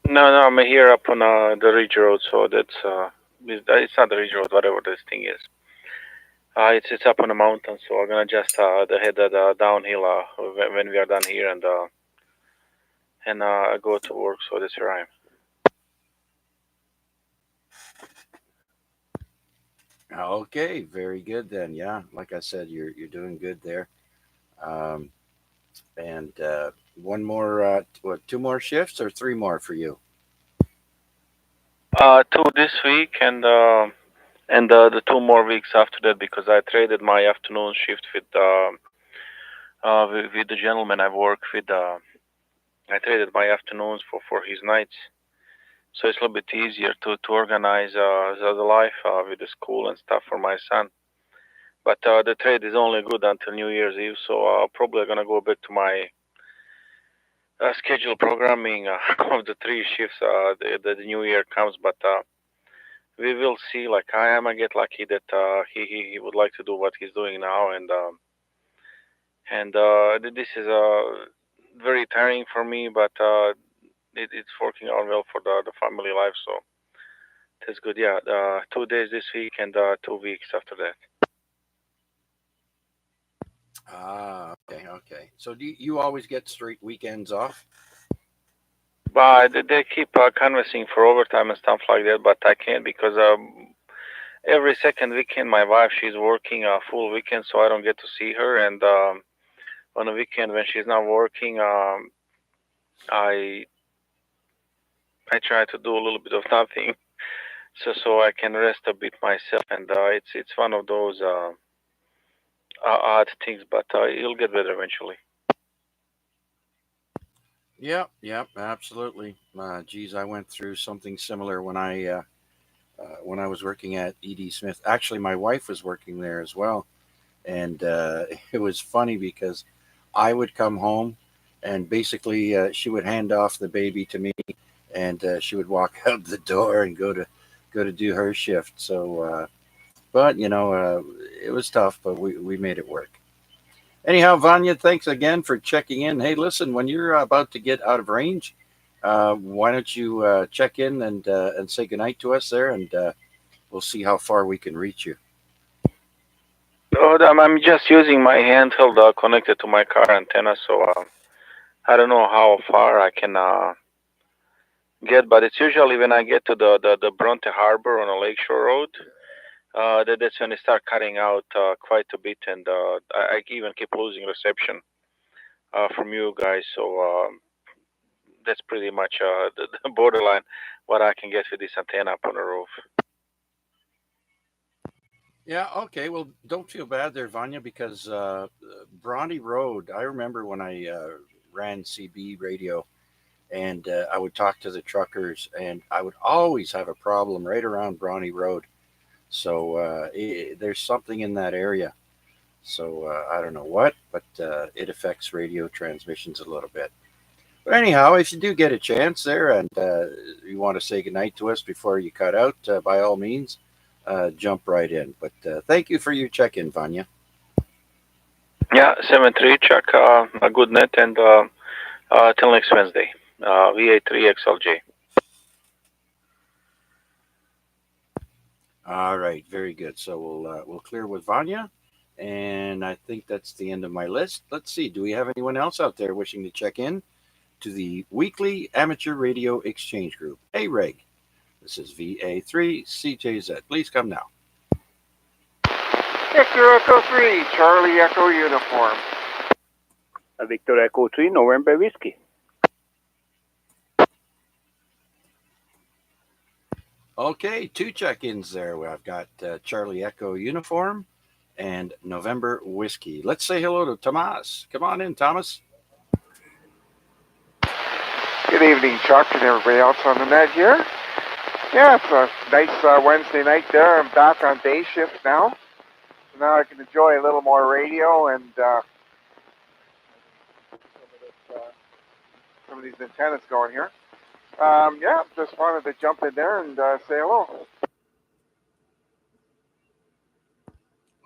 No, I'm here up on the Ridge Road, so it's not the Ridge Road, whatever this thing is. It's up on the mountain, so I'm gonna just head downhill when we are done here and go to work. So that's where I am. Okay, very good then. Yeah, like I said, you're doing good there. Um, and one more, what, two more shifts or three more for you? Two this week and the 2 more weeks after that because I traded my afternoon shift with the gentleman I work with. I traded my afternoons for his nights, so it's a little bit easier to organize the life with the school and stuff for my son. But the trade is only good until New Year's Eve, so probably gonna go back to my schedule programming of the 3 shifts. The New Year comes, but we will see. Like I might get lucky that he would like to do what he's doing now, and this is very tiring for me, but it's working out well for the family life. So that's good. Yeah, 2 days this week and 2 weeks after that. Ah, okay, okay. So you always get straight weekends off? But they keep canvassing for overtime and stuff like that, but I can't because every second weekend my wife she's working a full weekend, so I don't get to see her. And on the weekend when she's not working, I I try to do a little bit of nothing, so I can rest a bit myself. And it's one of those odd things, but it'll get better eventually. Yep, yep, absolutely. Geez, I went through something similar when I was working at ED Smith. Actually, my wife was working there as well, and it was funny because I would come home, and basically she would hand off the baby to me, and she would walk out the door and go to do her shift. So, but it was tough, but we made it work. Anyhow, Vanya, thanks again for checking in. Hey, listen, when you're about to get out of range, why don't you check in and say goodnight to us there, and we'll see how far we can reach you. Oh, I'm just using my handheld connected to my car antenna, so I don't know how far I can get, but it's usually when I get to the Bronte Harbor on a Lakeshore Road. That's when they start cutting out quite a bit, and I even keep losing reception from you guys. So that's pretty much the borderline what I can get with this antenna up on the roof. Yeah, okay. Well, don't feel bad there, Vanya, because Bronte Road, I remember when I ran CB radio and I would talk to the truckers, and I would always have a problem right around Bronte Road. So there's something in that area. So I don't know what, but it affects radio transmissions a little bit. But anyhow, if you do get a chance there and you want to say goodnight to us before you cut out, by all means, jump right in. But thank you for your check in, Vanya. Yeah, 7-3, Chuck, a good net, and till next Wednesday. VA3XLJ. All right, very good. So we'll clear with Vanya, and I think that's the end of my list. Let's see. Do we have anyone else out there wishing to check in to the weekly amateur radio exchange group, AREG? This is VA3CJZ. Please come now. Victor Echo 3, Charlie Echo Uniform. Victor Echo 3, November Whiskey. Okay, two check-ins there. I've got Charlie Echo Uniform and November Whiskey. Let's say hello to Tomas. Come on in, Thomas. Good evening, Chuck, and everybody else on the net here. Yeah, it's a nice Wednesday night there. I'm back on day shift now. So now I can enjoy a little more radio and some of these antennas going here. Yeah, just wanted to jump in there and say hello.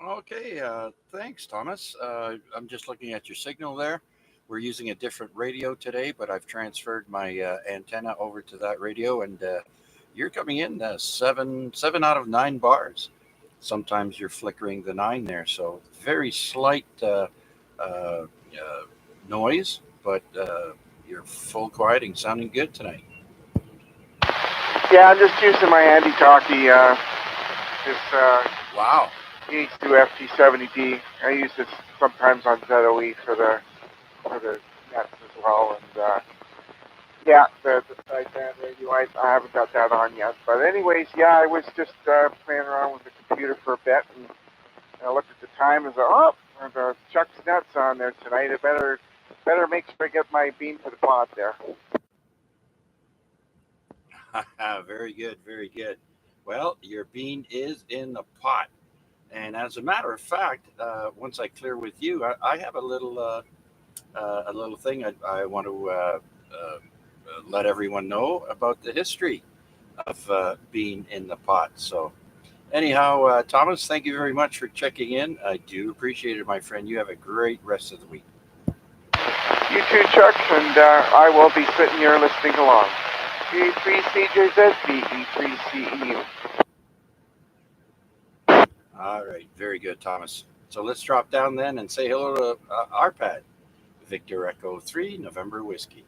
Okay, thanks, Thomas. I'm just looking at your signal there. We're using a different radio today, but I've transferred my antenna over to that radio, and you're coming in seven out of 9 bars. Sometimes you're flickering the nine there, so very slight uh, noise, but you're full quieting, sounding good tonight. Yeah, I'm just using my handy-talkie, this Wow. EH2FT70D. I use this sometimes on ZOE for the nets as well, and yeah, the sideband radio, I haven't got that on yet. But anyways, yeah, I was just playing around with the computer for a bit, and I looked at the time and said, oh, the Chuck's Nets on there tonight. I better make sure I get my bean to the pot there. Very good, very good. Well, your bean is in the pot. And as a matter of fact, once I clear with you, I have a little thing I want to let everyone know about the history of being in the pot. So, anyhow, Thomas, thank you very much for checking in. I do appreciate it, my friend. You have a great rest of the week. You too, Chuck, and I will be sitting here listening along. VE3CJZ, VE3CEU. All right, very good, Thomas. So let's drop down then and say hello to Arpad, Victor Echo 3, November Whiskey.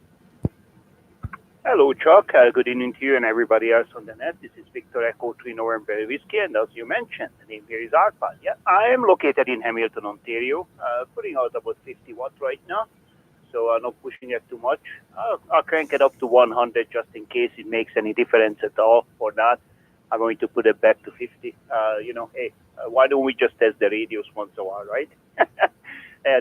Hello, Chuck. Good evening to you and everybody else on the net. This is Victor Echo 3 November Whiskey, and as you mentioned, the name here is Arpad. Yeah, I am located in Hamilton, Ontario, putting out about 50 watts right now, so I'm not pushing it too much. I'll crank it up to 100 just in case it makes any difference at all. For that, I'm going to put it back to 50. Hey, why don't we just test the radios once in a while, right?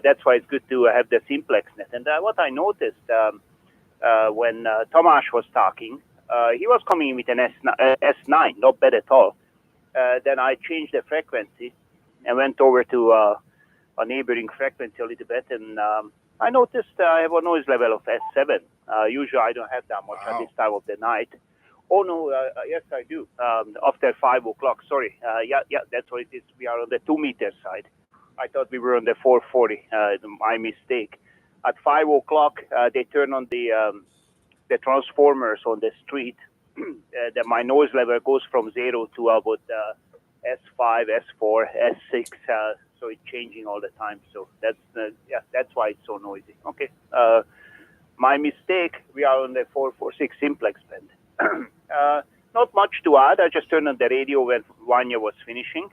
That's why it's good to have the Simplex Net. And what I noticed when Tomasz was talking, he was coming in with an S9, not bad at all. Then I changed the frequency and went over to a neighboring frequency a little bit, and I noticed I have a noise level of S7. Usually I don't have that much at this time of the night. Oh no, yes I do. After 5 o'clock, sorry. Yeah, that's what it is. We are on the 2 meter side. I thought we were on the 440. My mistake. At 5 o'clock, they turn on the transformers on the street. My noise level goes from 0 to about S5, S4, S6. So it's changing all the time. So that's why it's so noisy. Okay. My mistake. We are on the 446 simplex band. Not much to add. I just turned on the radio when Vanya was finishing.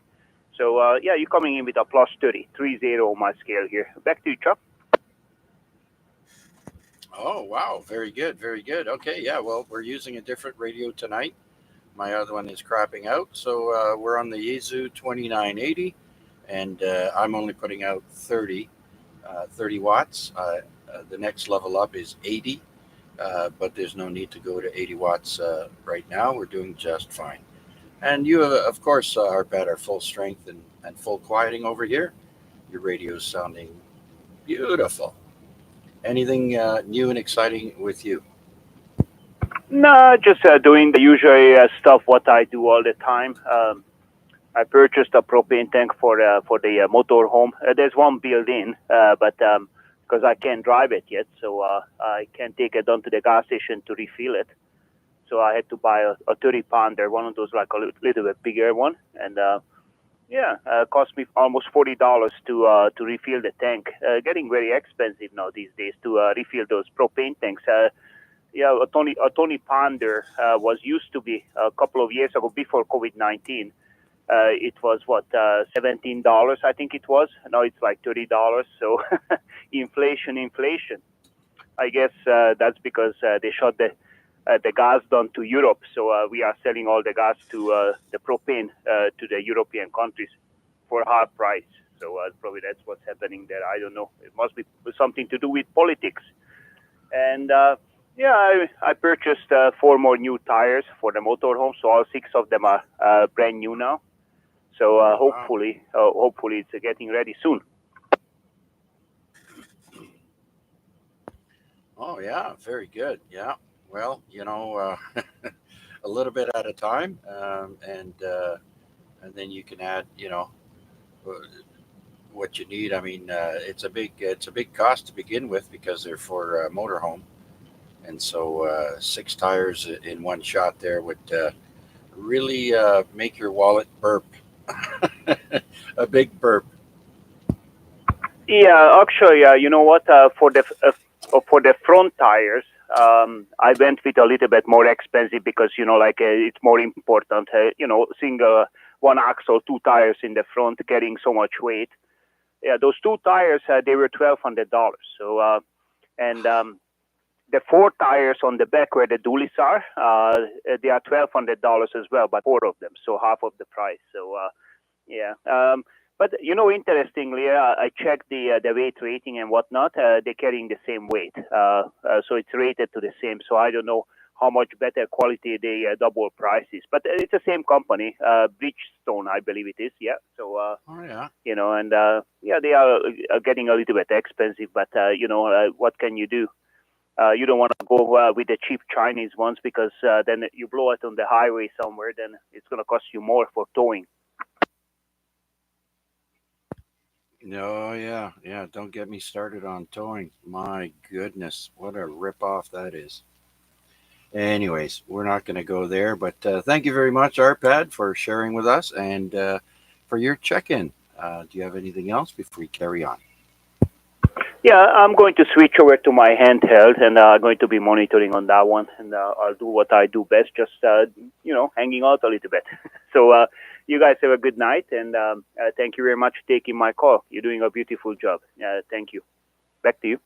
So yeah, you're coming in with a plus 30 on my scale here. Back to you, Chuck. Oh, wow. Very good. Very good. Okay. Yeah. Well, we're using a different radio tonight. My other one is crapping out. So we're on the Yaesu 2980, and I'm only putting out 30 watts. The next level up is 80, but there's no need to go to 80 watts right now. We're doing just fine. And you, of course, are better full strength and full quieting over here. Your radio is sounding beautiful. Anything new and exciting with you? No, just doing the usual stuff what I do all the time. I purchased a propane tank for the motorhome. There's one built in, but because I can't drive it yet, so I can't take it down to the gas station to refill it. So I had to buy a 30-pounder, one of those like a little bit bigger one, and cost me almost $40 to refill the tank. Getting very expensive now these days to refill those propane tanks. A 20 pounder was used to be a couple of years ago before COVID-19. It was $17, I think it was. Now it's like $30. So inflation. I guess that's because they shut the gas down to Europe. So we are selling all the gas to the propane to the European countries for a high price. So probably that's what's happening there. I don't know. It must be something to do with politics. And I purchased 4 more new tires for the motorhome. So all 6 of them are brand new now. So hopefully it's getting ready soon. Oh yeah, very good. Yeah. Well, a little bit at a time, and then you can add, what you need. I mean, it's a big cost to begin with because they're for motorhome, and so 6 tires in one shot there would really make your wallet burp, a big burp. Yeah, actually, you know what? For the front tires, I went with a little bit more expensive because it's more important. Seeing one axle, 2 tires in the front, carrying so much weight. Yeah, those 2 tires, they were $1,200. So, and the 4 tires on the back where the dualies are, they are $1,200 as well, but 4 of them, so half of the price. So, yeah. But interestingly, I checked the weight rating and whatnot. They're carrying the same weight, so it's rated to the same. So I don't know how much better quality the double price is, but it's the same company, Bridgestone, I believe it is. Yeah. So Oh yeah. and yeah, they are getting a little bit expensive, but what can you do? You don't want to go with the cheap Chinese ones because then you blow it on the highway somewhere, then it's going to cost you more for towing. No, yeah, yeah. Don't get me started on towing. My goodness, what a rip-off that is. Anyways, we're not going to go there, but thank you very much, Arpad, for sharing with us and for your check-in. Do you have anything else before we carry on? Yeah, I'm going to switch over to my handheld, and I'm going to be monitoring on that one, and I'll do what I do best, just hanging out a little bit. So you guys have a good night, and thank you very much for taking my call. You're doing a beautiful job. Thank you. Back to you.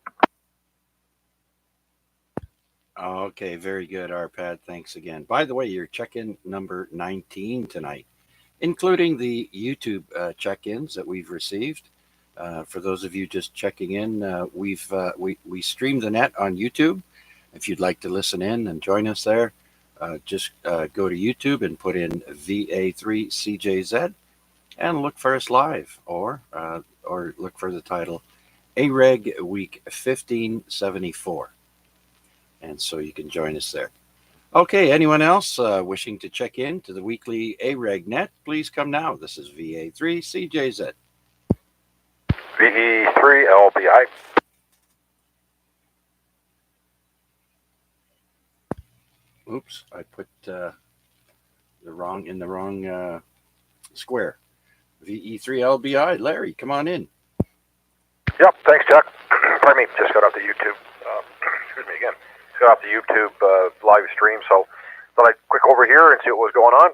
Okay, very good, Arpad. Thanks again. By the way, your check-in number 19 tonight, including the YouTube check-ins that we've received. For those of you just checking in, we stream the net on YouTube. If you'd like to listen in and join us there, just go to YouTube and put in VA3CJZ and look for us live, or look for the title AREG Week 1574, and so you can join us there. Okay, anyone else wishing to check in to the weekly AREG net, please come now. This is VA3CJZ. VE3LBI. Oops, I put the wrong square. VE3LBI. Larry, come on in. Yep, thanks, Chuck. Pardon me, just got off the YouTube. Excuse me again. Just got off the YouTube live stream, so thought I'd quick over here and see what was going on.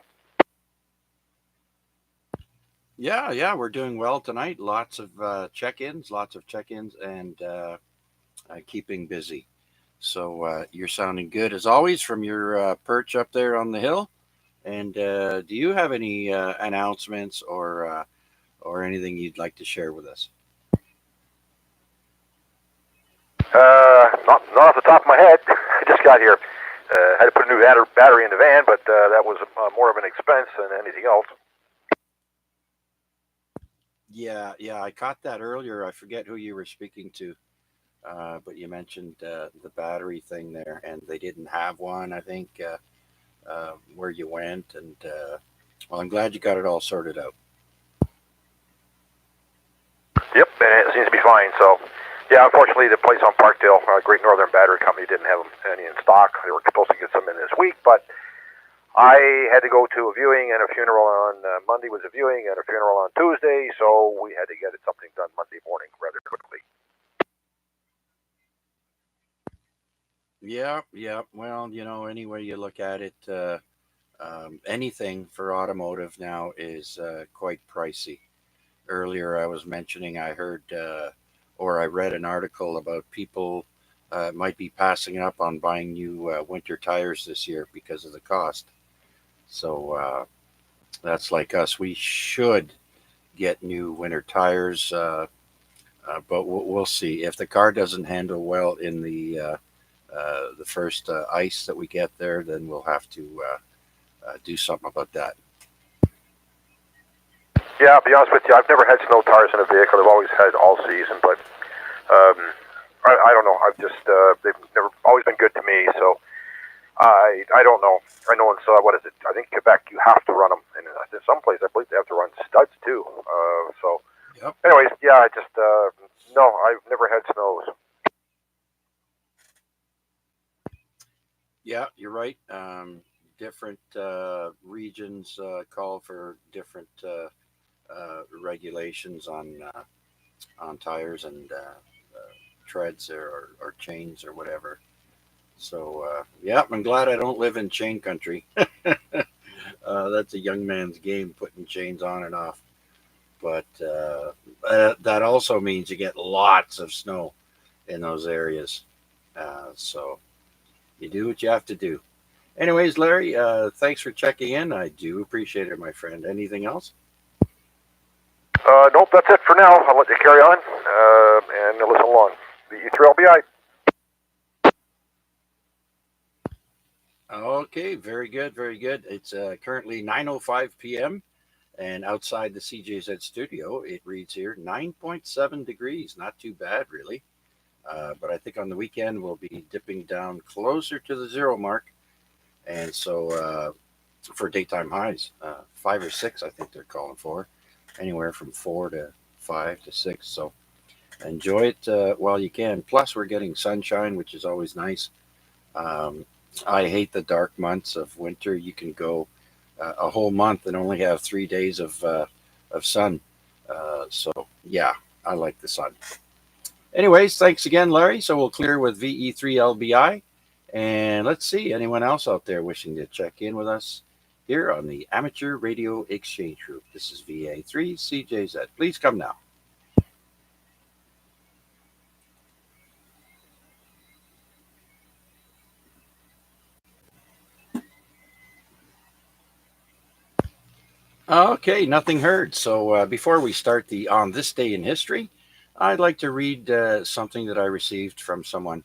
Yeah, we're doing well tonight. Lots of check-ins, and keeping busy. So you're sounding good as always from your perch up there on the hill. And do you have any announcements or anything you'd like to share with us? Not off the top of my head. I just got here. Had to put a new battery in the van, but that was more of an expense than anything else. Yeah, I caught that earlier. I forget who you were speaking to, but you mentioned the battery thing there, and they didn't have one, I think, where you went. And well, I'm glad you got it all sorted out. Yep, and it seems to be fine. So, yeah, unfortunately, the place on Parkdale, Great Northern Battery Company, didn't have any in stock. They were supposed to get some in this week, but I had to go to a viewing and a funeral on Monday was a viewing and a funeral on Tuesday, so we had to get something done Monday morning rather quickly. Yeah. Well, any way you look at it, anything for automotive now is quite pricey. Earlier, I was mentioning I heard or I read an article about people might be passing up on buying new winter tires this year because of the cost. So that's like us. We should get new winter tires, but we'll see. If the car doesn't handle well in the first ice that we get there, then we'll have to do something about that. Yeah, I'll be honest with you, I've never had snow tires in a vehicle. I've always had all season, but I don't know. I've just they've never always been good to me. So I don't know. I know in what is it? I think Quebec you have to run them, and in some places I believe they have to run studs too. So Yeah, you're right. Different regions call for different regulations on tires and treads or chains or whatever. So yeah, I'm glad I don't live in chain country. That's a young man's game, putting chains on and off. But that also means you get lots of snow in those areas. So you do what you have to do. Anyways, Larry, thanks for checking in. I do appreciate it, my friend. Anything else? Nope, that's it for now. I'll let you carry on and listen along. The E3LBI. Okay, very good, very good. It's currently 9:05 p.m. and outside the CJZ studio, it reads here 9.7 degrees. Not too bad, really. But I think on the weekend we'll be dipping down closer to the zero mark, and so for daytime highs, 5 or 6, I think they're calling for, anywhere from 4 to 5 to 6. So enjoy it while you can. Plus, we're getting sunshine, which is always nice. Um, I hate the dark months of winter. You can go a whole month and only have 3 days of sun. So yeah, I like the sun. Anyways, thanks again, Larry. So we'll clear with VE3LBI. And let's see, anyone else out there wishing to check in with us here on the Amateur Radio Exchange Group. This is VA3CJZ. Please come now. Okay, nothing heard. So before we start the On This Day in History, I'd like to read something that I received from someone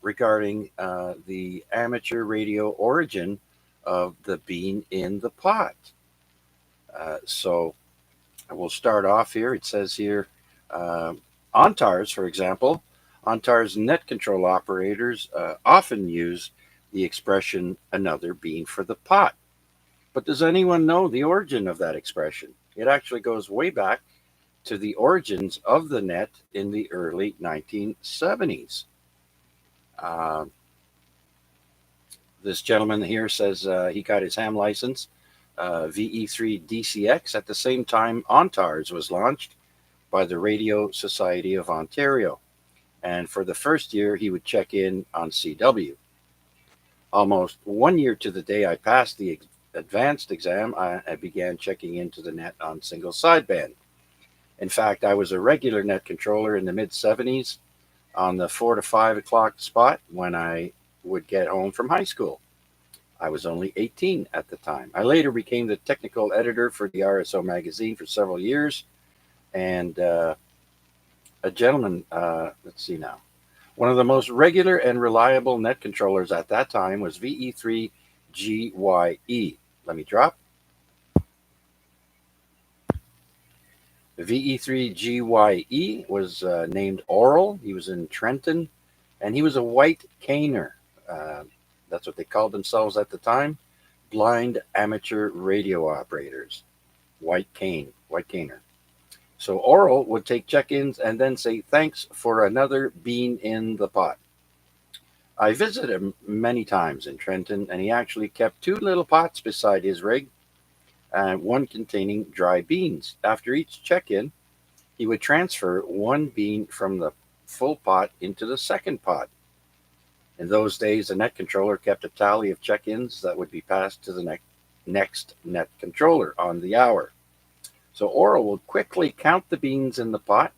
regarding the amateur radio origin of the bean in the pot. So we'll start off here. It says here, ONTARS, for example, ONTARS net control operators often use the expression another bean for the pot. But does anyone know the origin of that expression? It actually goes way back to the origins of the net in the early 1970s. Uh, this gentleman here says he got his ham license, VE3 DCX, at the same time ONTARS was launched by the Radio Society of Ontario. And for the first year, he would check in on CW. Almost 1 year to the day I passed the advanced exam, I began checking into the net on single sideband. In fact, I was a regular net controller in the mid 70s on the 4 to 5 o'clock spot when I would get home from high school. I was only 18 at the time. I later became the technical editor for the RSO magazine for several years. And a gentleman, let's see now, one of the most regular and reliable net controllers at that time was VE3GYE. Let me drop. VE3GYE was named Oral. He was in Trenton, and he was a white caner. That's what they called themselves at the time, blind amateur radio operators. White caner. So Oral would take check-ins and then say, thanks for another bean in the pot. I visited him many times in Trenton, and he actually kept 2 little pots beside his rig, and one containing dry beans. After each check-in, he would transfer 1 bean from the full pot into the second pot. In those days, the net controller kept a tally of check-ins that would be passed to the next net controller on the hour. So Oral would quickly count the beans in the pot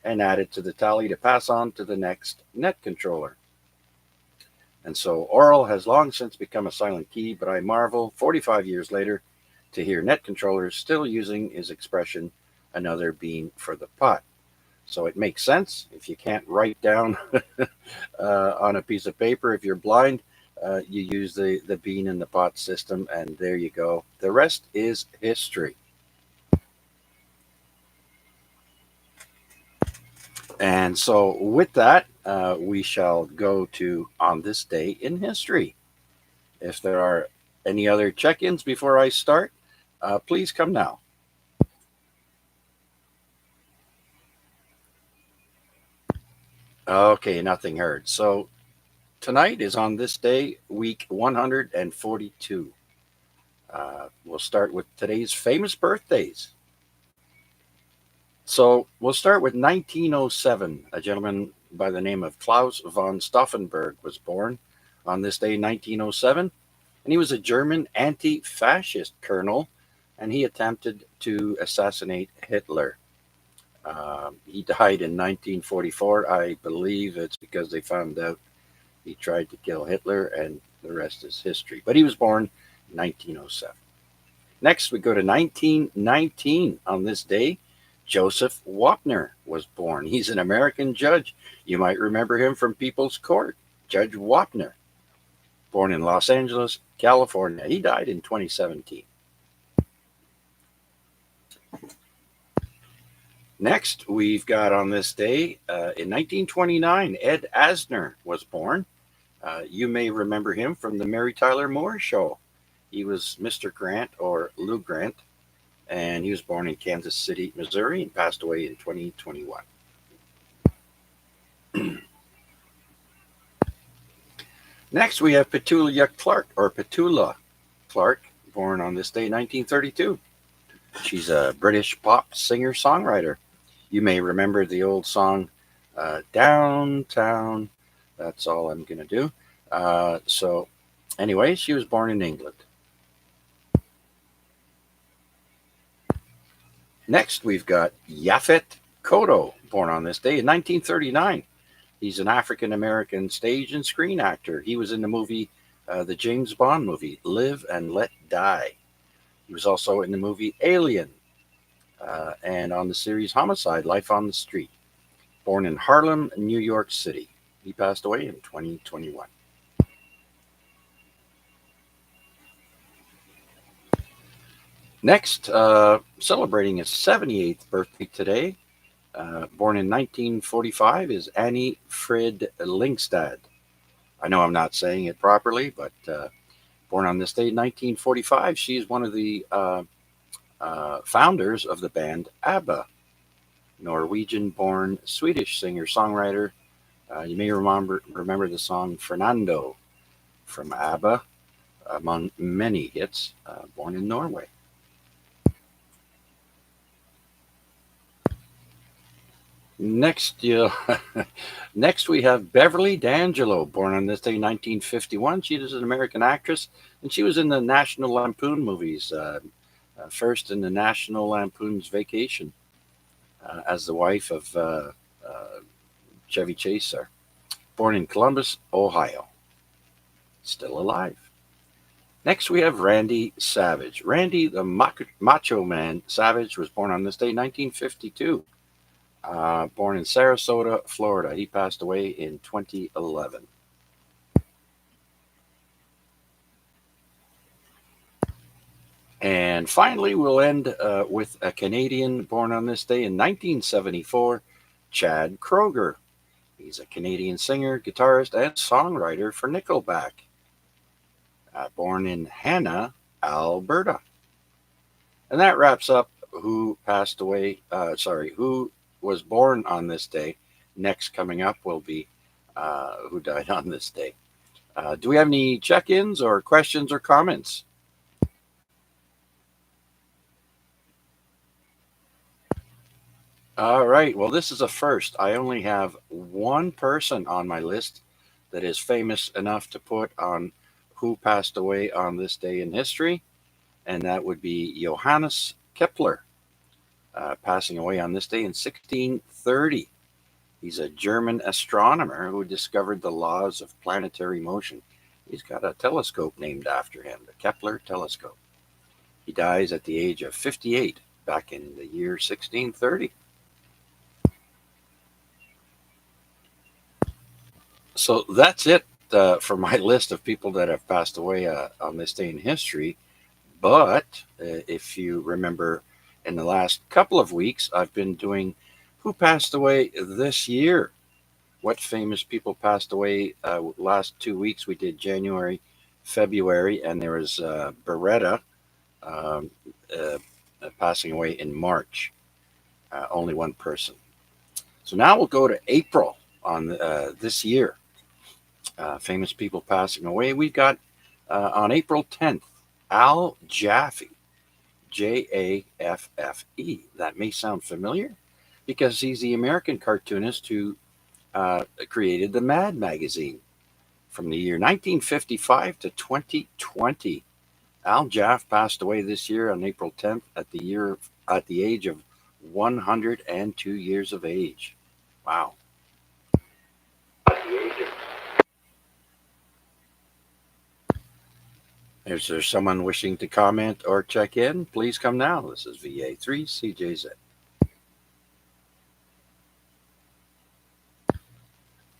and add it to the tally to pass on to the next net controller. And so Oral has long since become a silent key, but I marvel 45 years later to hear net controllers still using his expression, another bean for the pot. So it makes sense. If you can't write down on a piece of paper, if you're blind, you use the bean in the pot system, and there you go. The rest is history. And so with that, we shall go to On This Day in History. If there are any other check-ins before I start, please come now. Okay, nothing heard. So tonight is on this day, week 142. We'll start with today's famous birthdays. So we'll start with 1907. A gentleman by the name of Klaus von Stauffenberg was born on this day, 1907. And he was a German anti-fascist colonel, and he attempted to assassinate Hitler. He died in 1944. I believe it's because they found out he tried to kill Hitler, and the rest is history. But he was born in 1907. Next, we go to 1919. On this day, Joseph Wapner was born. He's an American judge. You might remember him from People's Court, Judge Wapner, born in Los Angeles, California. He died in 2017. Next, we've got on this day, in 1929, Ed Asner was born. You may remember him from the Mary Tyler Moore Show. He was Mr. Grant or Lou Grant, and he was born in Kansas City, Missouri, and passed away in 2021. Next, we have Petula Clark, born on this day, 1932. She's a British pop singer-songwriter. You may remember the old song, Downtown, That's All I'm Gonna Do. So anyway, she was born in England. Next, we've got Yaphet Kotto, born on this day in 1939. He's an African-American stage and screen actor. He was in the movie, the James Bond movie, Live and Let Die. He was also in the movie Alien, and on the series Homicide, Life on the Street. Born in Harlem, New York City. He passed away in 2021. Next, celebrating his 78th birthday today, born in 1945, is Annie Frid Lyngstad. I know I'm not saying it properly, but born on this day in 1945, she's one of the founders of the band ABBA, Norwegian-born Swedish singer-songwriter. You may remember the song Fernando from ABBA, among many hits, born in Norway. Next, next we have Beverly D'Angelo, born on this day, 1951. She is an American actress, and she was in the National Lampoon movies, first in the National Lampoon's Vacation, as the wife of Chevy Chase. Born in Columbus, Ohio. Still alive. Next, we have Randy Savage. Randy, the Macho Man Savage, was born on this day, 1952. Born in Sarasota, Florida. He passed away in 2011. And finally, we'll end with a Canadian born on this day in 1974, Chad Kroeger. He's a Canadian singer, guitarist, and songwriter for Nickelback. Born in Hanna, Alberta. And that wraps up who passed away, who was born on this day. Next coming up will be who died on this day. Do we have any check-ins or questions or comments? All right. Well, this is a first. I only have one person on my list that is famous enough to put on who passed away on this day in history, and that would be Johannes Kepler, passing away on this day in 1630. He's a German astronomer who discovered the laws of planetary motion. He's got a telescope named after him, the Kepler telescope. He dies at the age of 58 back in the year 1630. So that's it for my list of people that have passed away on this day in history. But if you remember, in the last couple of weeks, I've been doing who passed away this year. What famous people passed away last 2 weeks? We did January, February, and there was Beretta passing away in March. Only one person. So now we'll go to April on this year. famous people passing away. We've got on April 10th, Al Jaffe, Jaffe. That may sound familiar because he's the American cartoonist who created the Mad magazine from the year 1955 to 2020. Al Jaffe passed away this year on April 10th at the age of 102 years of age. Wow. Is there someone wishing to comment or check in? Please come now. This is VA3CJZ.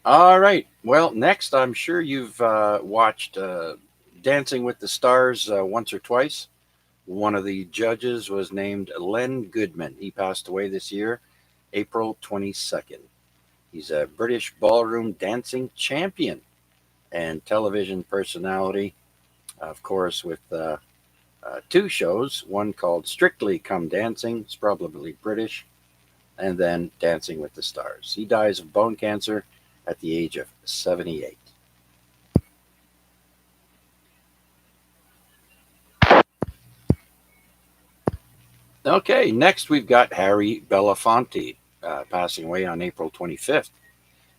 All right. Well, next, I'm sure you've watched Dancing with the Stars once or twice. One of the judges was named Len Goodman. He passed away this year, April 22nd. He's a British ballroom dancing champion and television personality, of course, with two shows, one called Strictly Come Dancing, it's probably British, and then Dancing with the Stars. He dies of bone cancer at the age of 78. Okay, next we've got Harry Belafonte, passing away on April 25th.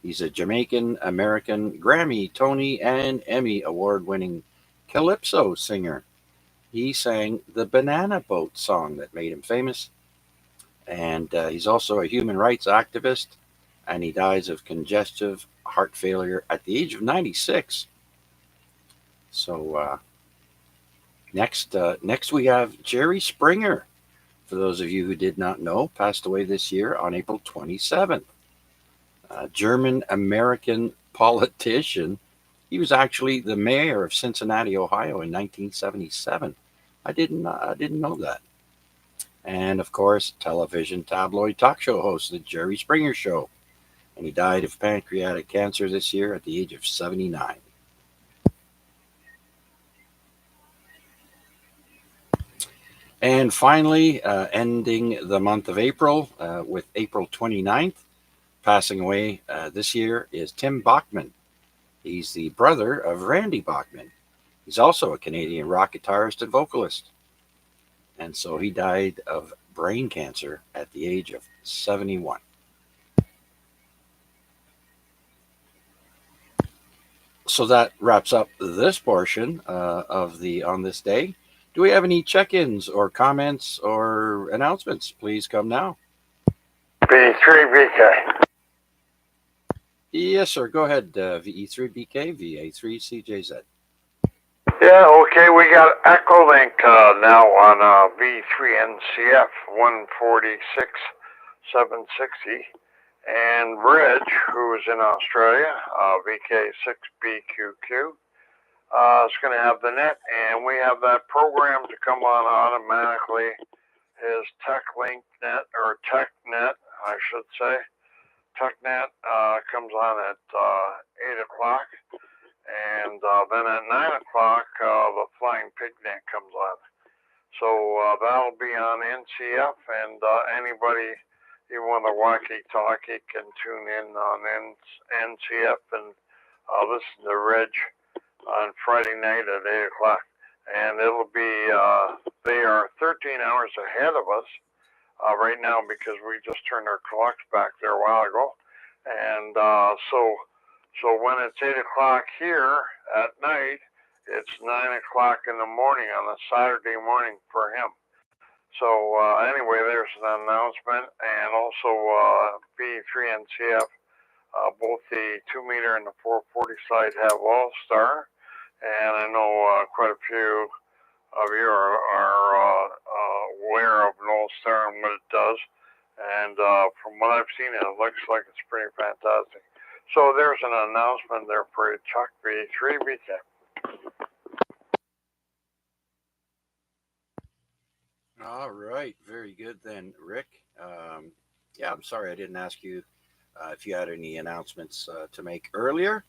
He's a Jamaican American Grammy, Tony, and Emmy award winning calypso singer. He sang the Banana Boat song that made him famous. And he's also a human rights activist, and he dies of congestive heart failure at the age of 96. So next we have Jerry Springer. For those of you who did not know, passed away this year on April 27th. German-American politician. He was actually the mayor of Cincinnati, Ohio in 1977. I didn't know that. And of course, television tabloid talk show host, The Jerry Springer Show. And he died of pancreatic cancer this year at the age of 79. And finally, ending the month of April with April 29th, passing away this year is Tim Bachman. He's the brother of Randy Bachman. He's also a Canadian rock guitarist and vocalist. And so he died of brain cancer at the age of 71. So that wraps up this portion of the On This Day. Do we have any check-ins or comments or announcements? Please come now. B3BK. Yes, sir. Go ahead, VE3BK, VA3CJZ. Yeah, okay, we got Echolink now on V3NCF 146.760. And Reg, who is in Australia, VK6BQQ, is going to have the net, and we have that program to come on automatically. His TechLink net, or TechNet, I should say. TechNet comes on at 8 o'clock, and then at 9 o'clock, the Flying Pig net comes on. So that'll be on NCF, and anybody, even with a walkie-talkie, can tune in on NCF and listen to Reg on Friday night at 8 o'clock. And it'll be, they are 13 hours ahead of us right now because we just turned our clocks back there a while ago. And so when it's 8 o'clock here at night, it's 9 o'clock in the morning on a Saturday morning for him. So anyway, there's an announcement, and also B3NCF, both the 2 meter and the 440 side have All-Star, and I know quite a few of you are aware of an All-Star and what it does, and from what I've seen, it looks like it's pretty fantastic. So there's an announcement there for you, Chuck V3BK. All right. Very good then, Rick. Yeah, I'm sorry I didn't ask you if you had any announcements to make earlier,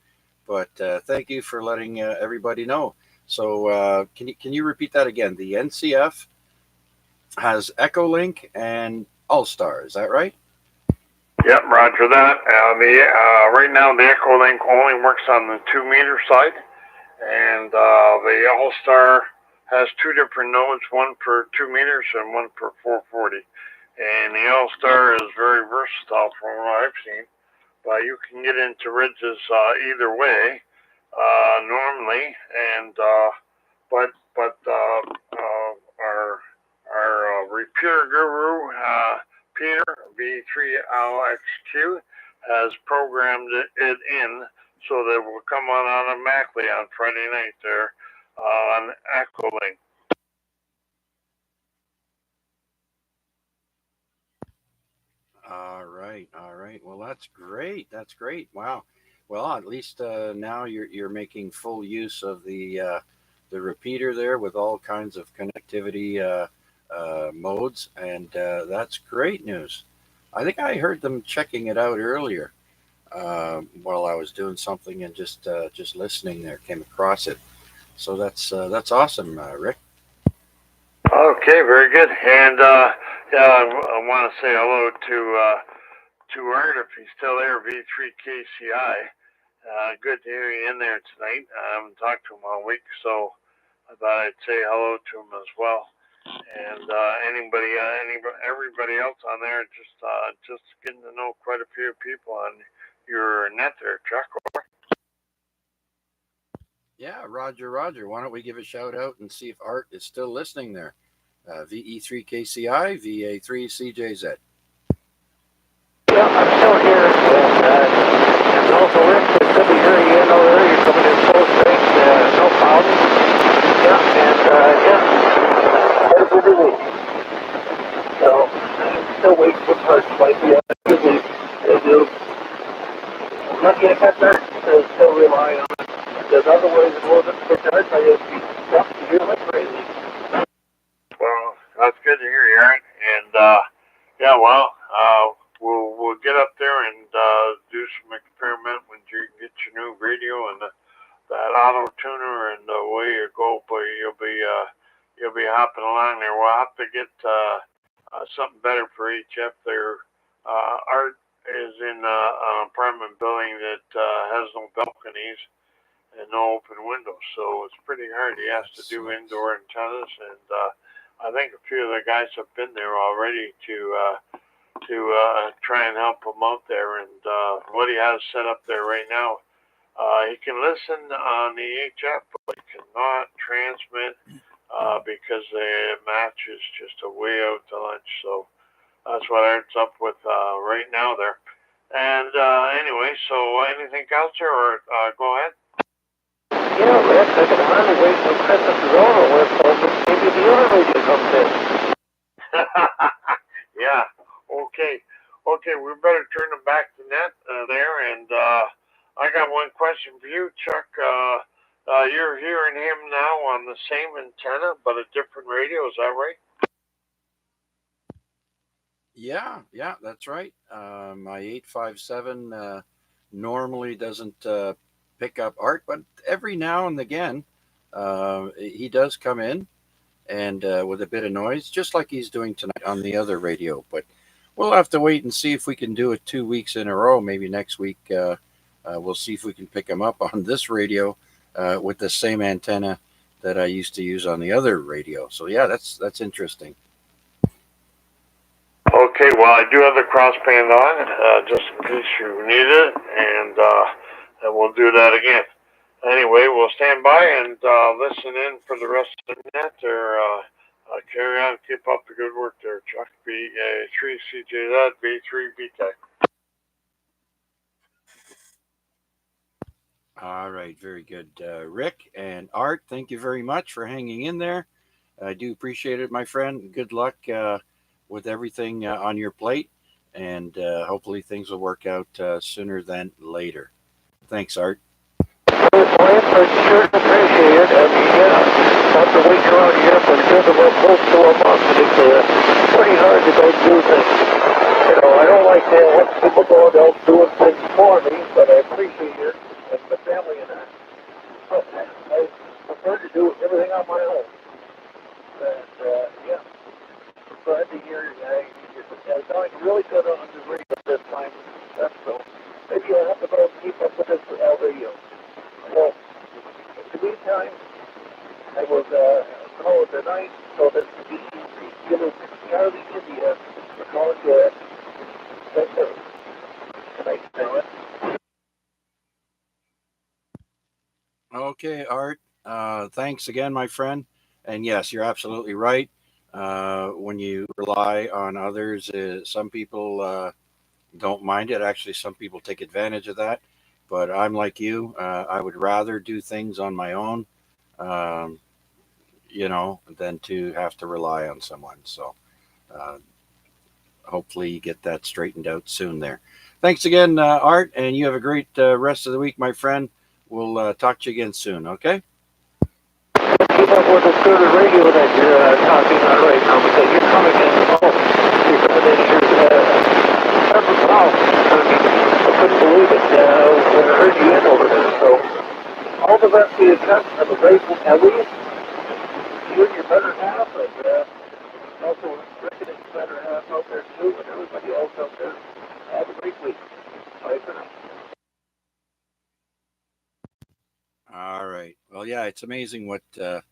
but thank you for letting everybody know. So can you repeat that again? The NCF has Echolink and All-Star, is that right? Yep, roger that. Right now the Echo Link only works on the 2-meter side, and the All Star has two different nodes, one per 2 meters and one per 440. And the All Star is very versatile from what I've seen. But you can get into ridges either way normally, and our repeater guru Peter V3LXQ has programmed it in so that it will come on automatically on Friday night there on Echolink. All right, all right. Well, that's great. That's great. Wow. Well, at least now you're making full use of the repeater there with all kinds of connectivity modes, and that's great news. I think I heard them checking it out earlier while I was doing something and just listening there, came across it. So that's awesome, Rick. Okay, very good. And I want to say hello to Art if he's still there, V3KCI. Good to hear you in there tonight. I haven't talked to him all week, so I thought I'd say hello to him as well. And everybody else on there, just getting to know quite a few people on your net there, Chuck. Yeah, Roger, Roger. Why don't we give a shout out and see if Art is still listening there? VE3KCI, VA3CJZ. Yeah, I'm still here. And also, Rick, it's good to hear you in over there. You're coming in full strength. No problem. Yeah, and yeah, every busy week. So, I'm still waiting for parts like the other week. They do. Lucky I got that to still rely on it. Because otherwise, it wasn't for parts. I just be stuck to you like crazy. Well, that's good to hear you, Aaron. And yeah, well, we'll get up there and do some experiment when you get your new radio and that auto tuner and away you go. But you'll be hopping along there. We'll have to get something better for HF there. Art is in an apartment building that has no balconies and no open windows, so it's pretty hard. He has to do indoor antennas, and I think a few of the guys have been there already to try and help him out there. And what he has set up there right now, he can listen on the HF, but he cannot transmit because the match is just a way out to lunch. So that's what Art's up with right now there. And anyway, so anything else here, or go ahead? Yeah, Rick, I can hardly wait till Christmas is over with, so maybe the other radio comes in. Yeah, okay. Okay, we better turn them back to net there, and I got one question for you, Chuck. You're hearing him now on the same antenna, but a different radio, is that right? Yeah, that's right. My 857 normally doesn't pick up Art, but every now and again he does come in and with a bit of noise, just like he's doing tonight on the other radio. But we'll have to wait and see if we can do it 2 weeks in a row. Maybe next week we'll see if we can pick him up on this radio with the same antenna that I used to use on the other radio. So yeah, that's interesting. Okay, well, I do have the crossband on, just in case you need it, and we'll do that again. Anyway, we'll stand by and listen in for the rest of the net, or carry on, keep up the good work there, Chuck. B3CJZ, B3BTEC. All right, very good. Rick and Art, thank you very much for hanging in there. I do appreciate it, my friend. Good luck with everything on your plate, and hopefully things will work out sooner than later. Thanks, Art. Well, I sure appreciate it. I mean, yeah, have to wait around here for just about close to a month. It's pretty hard to go do things. You know, I don't like to let people go out doing things for me, but I appreciate it and the family and that. But I prefer to do everything on my own. And, yeah, glad to hear you Yeah, it's sounding really good on the radio this time. That's so. Maybe you'll have to go keep up with this radio. So, in the meantime, I will call it the night so that the Kilo Charlie India for calling good. Thanks, sir. Good night, gentlemen. Okay, Art. Thanks again, my friend. And yes, you're absolutely right. When you rely on others, some people don't mind it. Actually, some people take advantage of that. But I'm like you. I would rather do things on my own, um, than to have to rely on someone. So uh, hopefully you get that straightened out soon there. Thanks again, Art, and you have a great rest of the week, my friend. We'll talk to you again soon, okay? Keep up with the sort of radio that you're talking on right now because you're coming in low. You're coming in here, several south. I couldn't believe it when I heard you in over there. So, all the rest of you guys have a great week. At least you and your better half, and also Rick and his better half out there too, and everybody else out there. Have a great week. Bye for now. All right. Well, yeah, it's amazing what the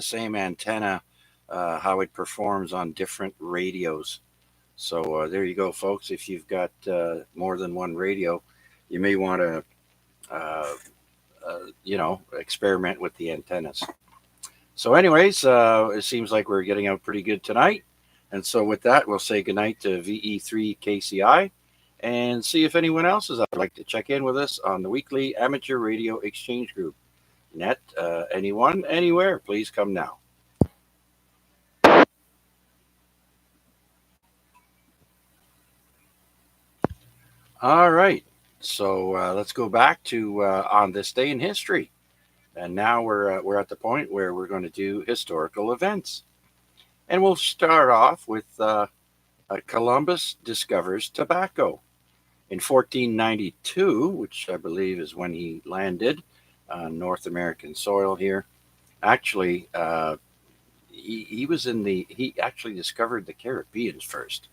same antenna, how it performs on different radios. So there you go, folks. If you've got more than one radio, you may want to, experiment with the antennas. So, anyways, it seems like we're getting out pretty good tonight. And so, with that, we'll say goodnight to VE3KCI and see if anyone else is out like to check in with us on the weekly Amateur Radio Exchange Group. Net, anyone, anywhere, please come now. All right. So let's go back to on this day in history. And now we're at the point where we're going to do historical events. And we'll start off with Columbus discovers tobacco. In 1492, which I believe is when he landed on North American soil here, actually, he actually discovered the Caribbeans first.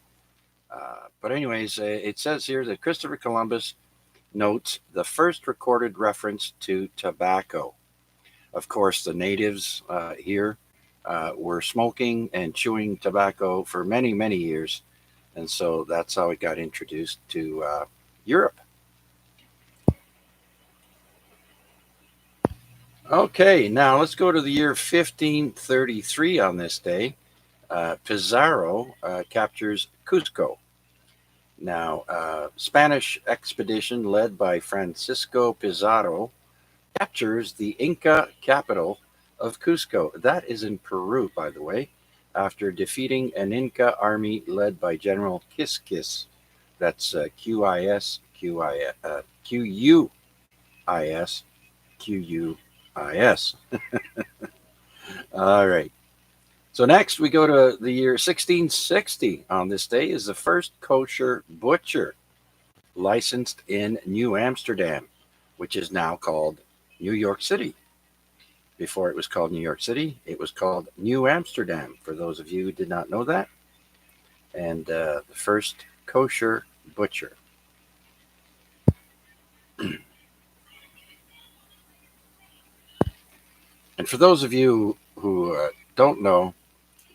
But anyways, it says here that Christopher Columbus notes the first recorded reference to tobacco. Of course, the natives here were smoking and chewing tobacco for many, many years. And so that's how it got introduced to Europe. Okay, now let's go to the year 1533 on this day. Pizarro captures Cusco. Now, Spanish expedition led by Francisco Pizarro captures the Inca capital of Cusco. That is in Peru, by the way, after defeating an Inca army led by General Quisquis. That's Quis, Quis, Quis. All right. So next we go to the year 1660. On this day is the first kosher butcher licensed in New Amsterdam, which is now called New York City. Before it was called New York City, it was called New Amsterdam, for those of you who did not know that. And the first kosher butcher. And for those of you who don't know,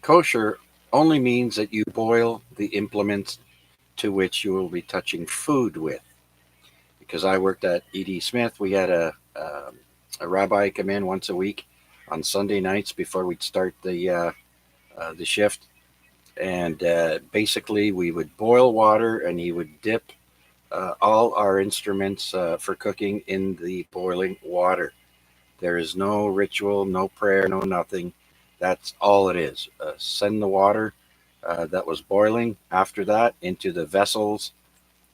kosher only means that you boil the implements to which you will be touching food with. Because I worked at E.D. Smith, we had a rabbi come in once a week on Sunday nights before we'd start the shift, and basically we would boil water, and he would dip all our instruments for cooking in the boiling water. There is no ritual, no prayer, no nothing. That's all it is. Send the water that was boiling after that into the vessels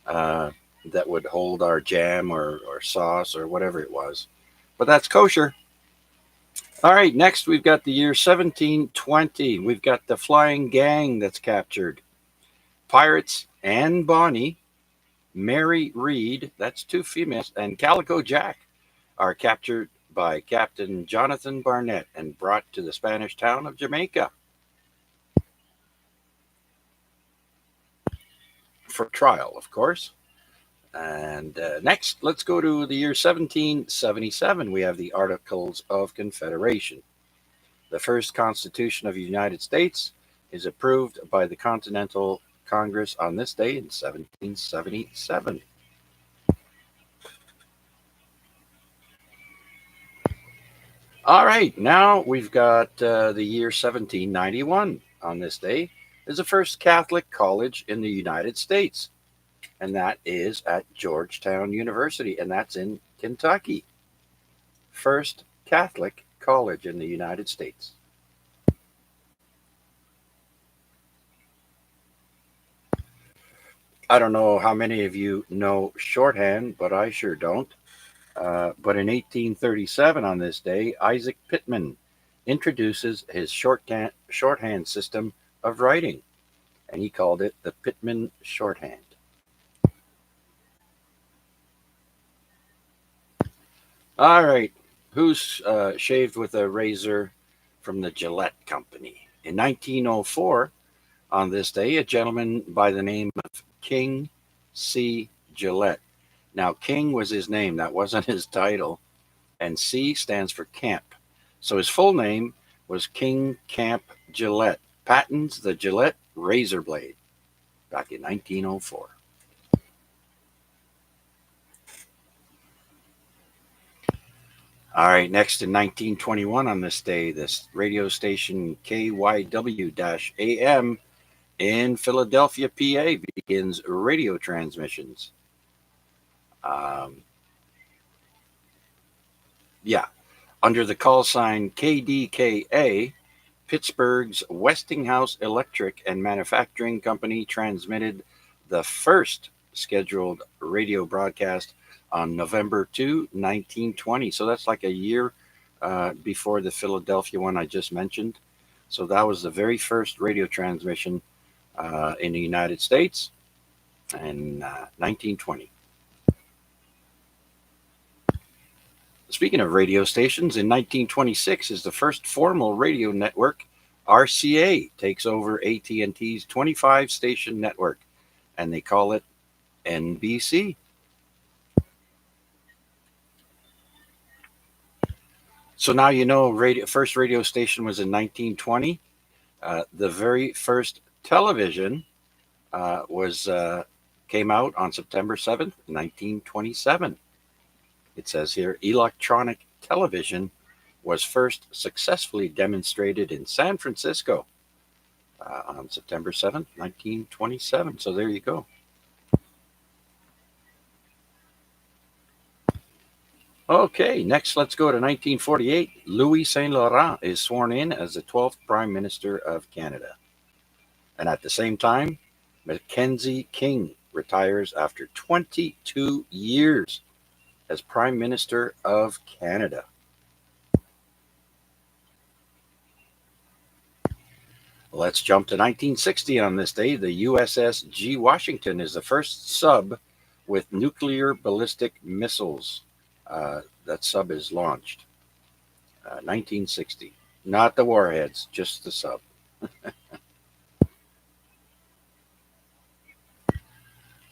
that would hold our jam or sauce or whatever it was. But that's kosher. All right, next we've got the year 1720. We've got the Flying Gang that's captured. Pirates Anne Bonny, Mary Read, that's two females, and Calico Jack are captured by Captain Jonathan Barnett and brought to the Spanish town of Jamaica. for trial, of course. And next, let's go to the year 1777. We have the Articles of Confederation. The first Constitution of the United States is approved by the Continental Congress on this day in 1777. All right, now we've got the year 1791. On this day is the first Catholic college in the United States, and that is at Georgetown University, and that's in Kentucky. First Catholic college in the United States. I don't know how many of you know shorthand, but I sure don't. But in 1837, on this day, Isaac Pitman introduces his shorthand system of writing, and he called it the Pitman shorthand. All right, who's shaved with a razor from the Gillette Company? In 1904, on this day, a gentleman by the name of King C. Gillette. Now, King was his name, that wasn't his title, and C stands for Camp. So his full name was King Camp Gillette, patents the Gillette razor blade back in 1904. All right, next in 1921 on this day, this radio station KYW-AM in Philadelphia, PA begins radio transmissions. Under the call sign KDKA, Pittsburgh's Westinghouse Electric and Manufacturing Company transmitted the first scheduled radio broadcast on November 2, 1920. So that's like a year before the Philadelphia one I just mentioned. So that was the very first radio transmission in the United States in 1920. Speaking of radio stations, in 1926 is the first formal radio network. RCA takes over AT&T's 25-station network, and they call it NBC. So now you know first radio station was in 1920. The very first television came out on September 7th, 1927. It says here, electronic television was first successfully demonstrated in San Francisco on September 7th, 1927. So there you go. Okay, next let's go to 1948. Louis Saint Laurent is sworn in as the 12th Prime Minister of Canada. And at the same time, Mackenzie King retires after 22 years as Prime Minister of Canada. Let's jump to 1960 on this day. The USS G. Washington is the first sub with nuclear ballistic missiles. That sub is launched. 1960. Not the warheads, just the sub.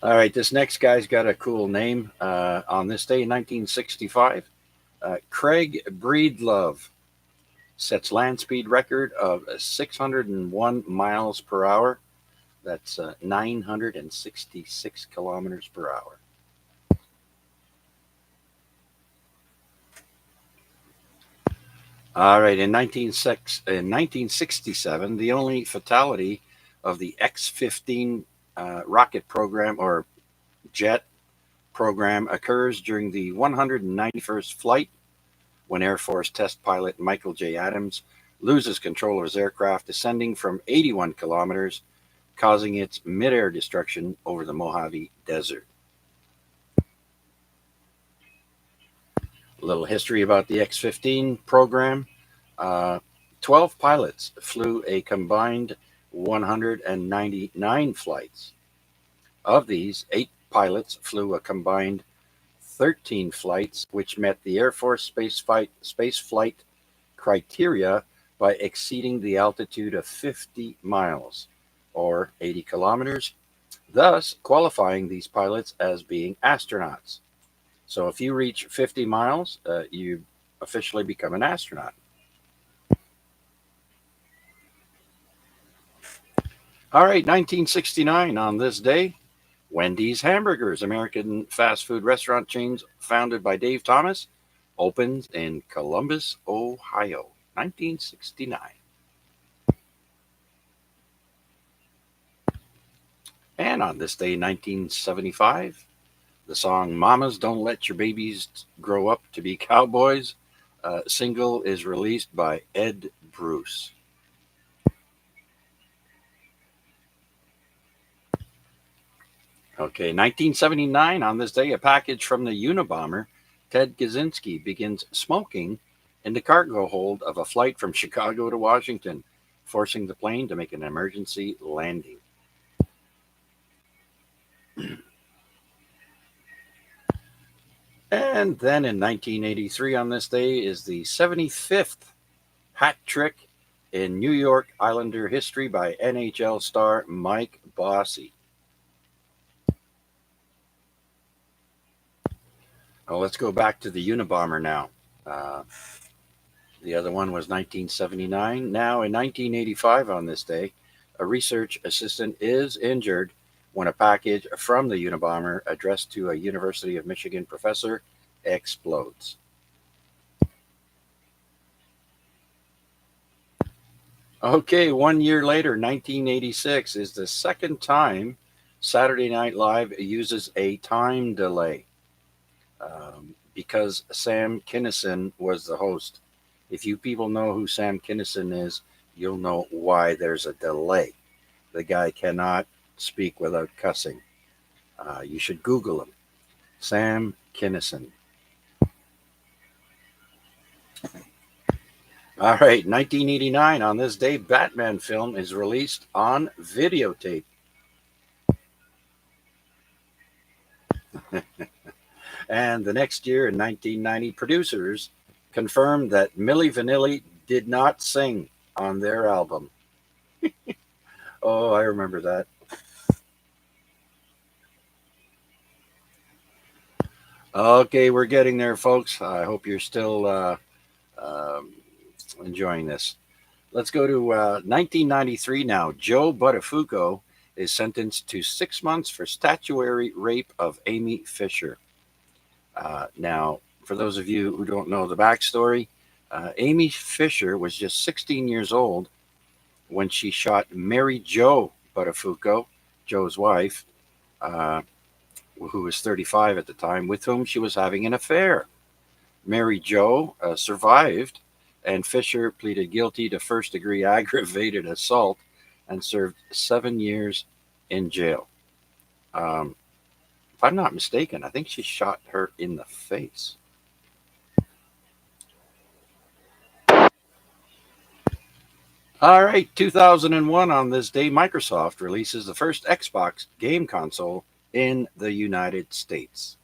All right, this next guy's got a cool name. On this day in 1965, Craig Breedlove sets land speed record of 601 miles per hour. That's 966 kilometers per hour. All right, in 1967, the only fatality of the X-15 rocket program or jet program occurs during the 191st flight when Air Force test pilot Michael J. Adams loses control of his aircraft descending from 81 kilometers, causing its mid-air destruction over the Mojave Desert. A little history about the X-15 program. 12 pilots flew a combined 199 flights. Of these, 8 pilots flew a combined 13 flights, which met the Air Force space flight criteria by exceeding the altitude of 50 miles, or 80 kilometers, thus qualifying these pilots as being astronauts. So if you reach 50 miles, you officially become an astronaut. All right, 1969, on this day, Wendy's Hamburgers, American fast food restaurant chains founded by Dave Thomas, opens in Columbus, Ohio, 1969. And on this day, 1975, the song Mamas Don't Let Your Babies Grow Up to Be Cowboys single is released by Ed Bruce. Okay, 1979, on this day, a package from the Unabomber, Ted Kaczynski, begins smoking in the cargo hold of a flight from Chicago to Washington, forcing the plane to make an emergency landing. And then in 1983, on this day, is the 75th hat trick in New York Islander history by NHL star Mike Bossy. Oh, let's go back to the Unabomber now. The other one was 1979. Now, in 1985, on this day, a research assistant is injured when a package from the Unabomber addressed to a University of Michigan professor explodes. Okay, 1 year later, 1986, is the second time Saturday Night Live uses a time delay. Because Sam Kinison was the host. If you people know who Sam Kinison is, you'll know why there's a delay. The guy cannot speak without cussing. You should Google him. Sam Kinison. All right, 1989, on this day, Batman film is released on videotape. And the next year, in 1990, producers confirmed that Milli Vanilli did not sing on their album. Oh, I remember that. Okay, we're getting there, folks. I hope you're still enjoying this. Let's go to 1993 now. Joe Buttafuoco is sentenced to 6 months for statutory rape of Amy Fisher. Now, for those of you who don't know the backstory, Amy Fisher was just 16 years old when she shot Mary Jo Buttafuoco, Joe's wife, who was 35 at the time, with whom she was having an affair. Mary Jo survived, and Fisher pleaded guilty to first-degree aggravated assault and served 7 years in jail. If I'm not mistaken, I think she shot her in the face. All right, 2001, on this day, Microsoft releases the first Xbox game console in the United States.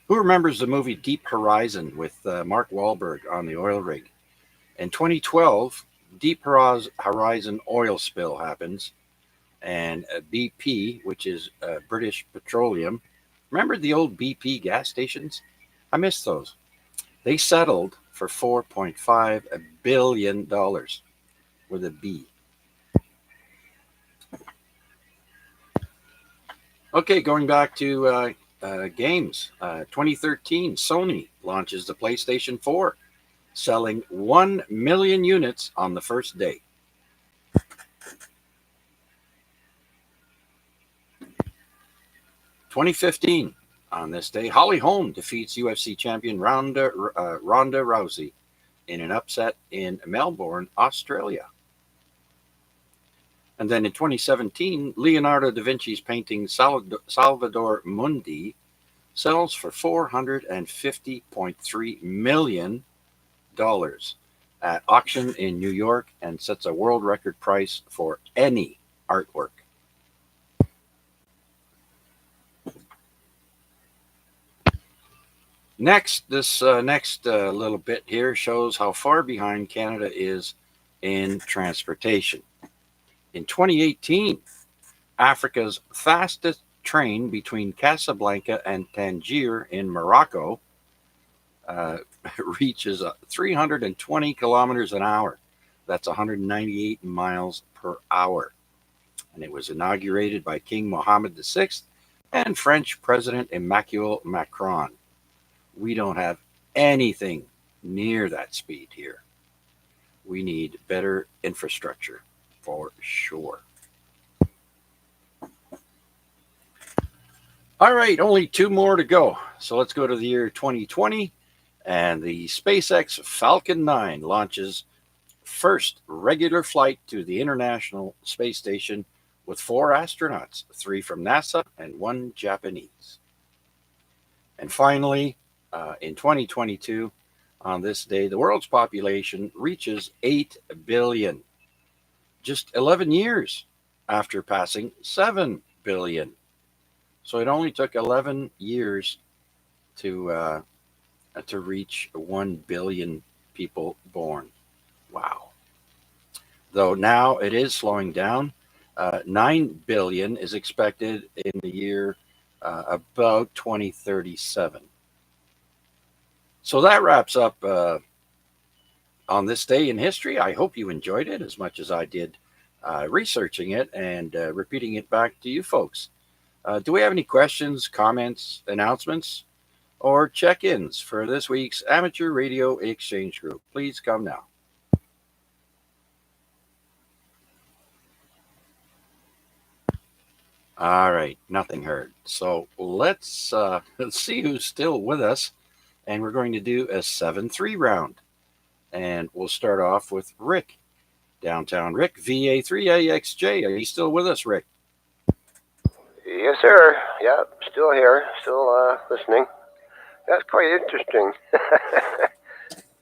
Who remembers the movie Deep Horizon with Mark Wahlberg on the oil rig? In 2012, Deep Horizon oil spill happens, and BP, which is British Petroleum, remember the old BP gas stations? I miss those. They settled for $4.5 billion with a B. Okay, going back to games. 2013, Sony launches the PlayStation 4, selling 1 million units on the first day. (2015) On this day, Holly Holm defeats UFC champion Ronda Rousey in an upset in Melbourne, Australia. And then in 2017, Leonardo da Vinci's painting Salvador Mundi sells for $450.3 million at auction in New York and sets a world record price for any artwork. Next, this next little bit here shows how far behind Canada is in transportation. In 2018, Africa's fastest train between Casablanca and Tangier in Morocco reaches 320 kilometers an hour. That's 198 miles per hour. And it was inaugurated by King Mohammed VI and French President Emmanuel Macron. We don't have anything near that speed here. We need better infrastructure for sure. All right, only 2 more to go. So let's go to the year 2020, and the SpaceX Falcon 9 launches first regular flight to the International Space Station with 4 astronauts, 3 from NASA and 1 Japanese. And finally, in 2022, on this day, the world's population reaches 8 billion, just 11 years after passing 7 billion. So it only took 11 years to reach 1 billion people born. Wow. Though now it is slowing down. 9 billion is expected in the year about 2037. So that wraps up on this day in history. I hope you enjoyed it as much as I did researching it and repeating it back to you folks. Do we have any questions, comments, announcements, or check-ins for this week's Amateur Radio Exchange Group? Please come now. All right, nothing heard. So let's see who's still with us, and we're going to do a 7-3 round. And we'll start off with Rick, downtown Rick, VA3AXJ. Are you still with us, Rick? Yes, sir. Yeah, still here, still listening. That's quite interesting.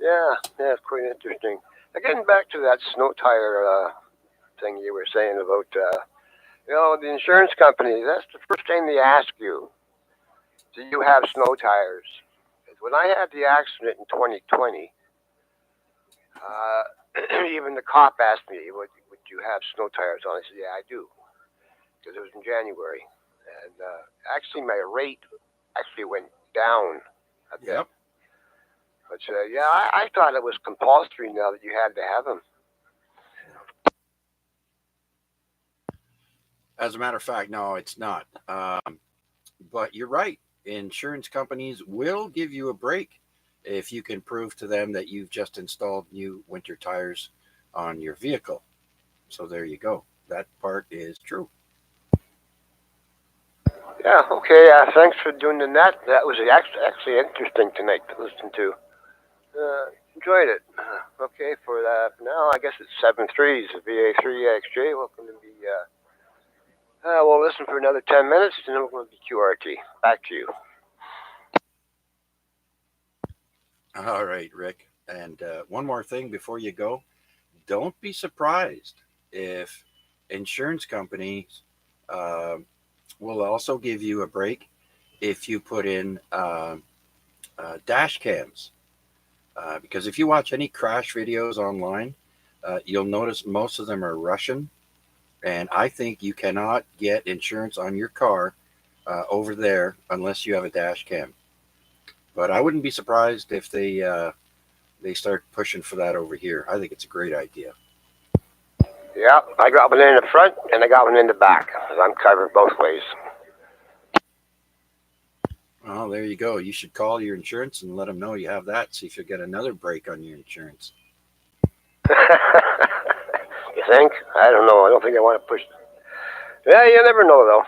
yeah, it's quite interesting. Getting back to that snow tire thing you were saying about, the insurance company, that's the first thing they ask you. Do you have snow tires? When I had the accident in 2020, even the cop asked me, would you have snow tires on? I said, yeah, I do. Because it was in January. And actually, my rate actually went down a bit. Yep. But I thought it was compulsory now that you had to have them. As a matter of fact, no, it's not. But you're right. Insurance companies will give you a break if you can prove to them that you've just installed new winter tires on your vehicle. So there you go. That part is true. Yeah, okay. Thanks for doing the net. That was actually interesting tonight to listen to. Enjoyed it. Okay, for now, I guess it's 7-3s, VA3XJ. Welcome to be. We'll listen for another 10 minutes, and then we're going to be QRT. Back to you. All right, Rick. And one more thing before you go. Don't be surprised if insurance companies will also give you a break if you put in dash cams. Because if you watch any crash videos online, you'll notice most of them are Russian. And I think you cannot get insurance on your car over there unless you have a dash cam. But I wouldn't be surprised if they start pushing for that over here. I think it's a great idea. Yeah, I got one in the front and I got one in the back. I'm covered both ways. Well, there you go. You should call your insurance and let them know you have that. See if you'll get another break on your insurance. You think? I don't know. I don't think I want to push. Yeah, you never know, though.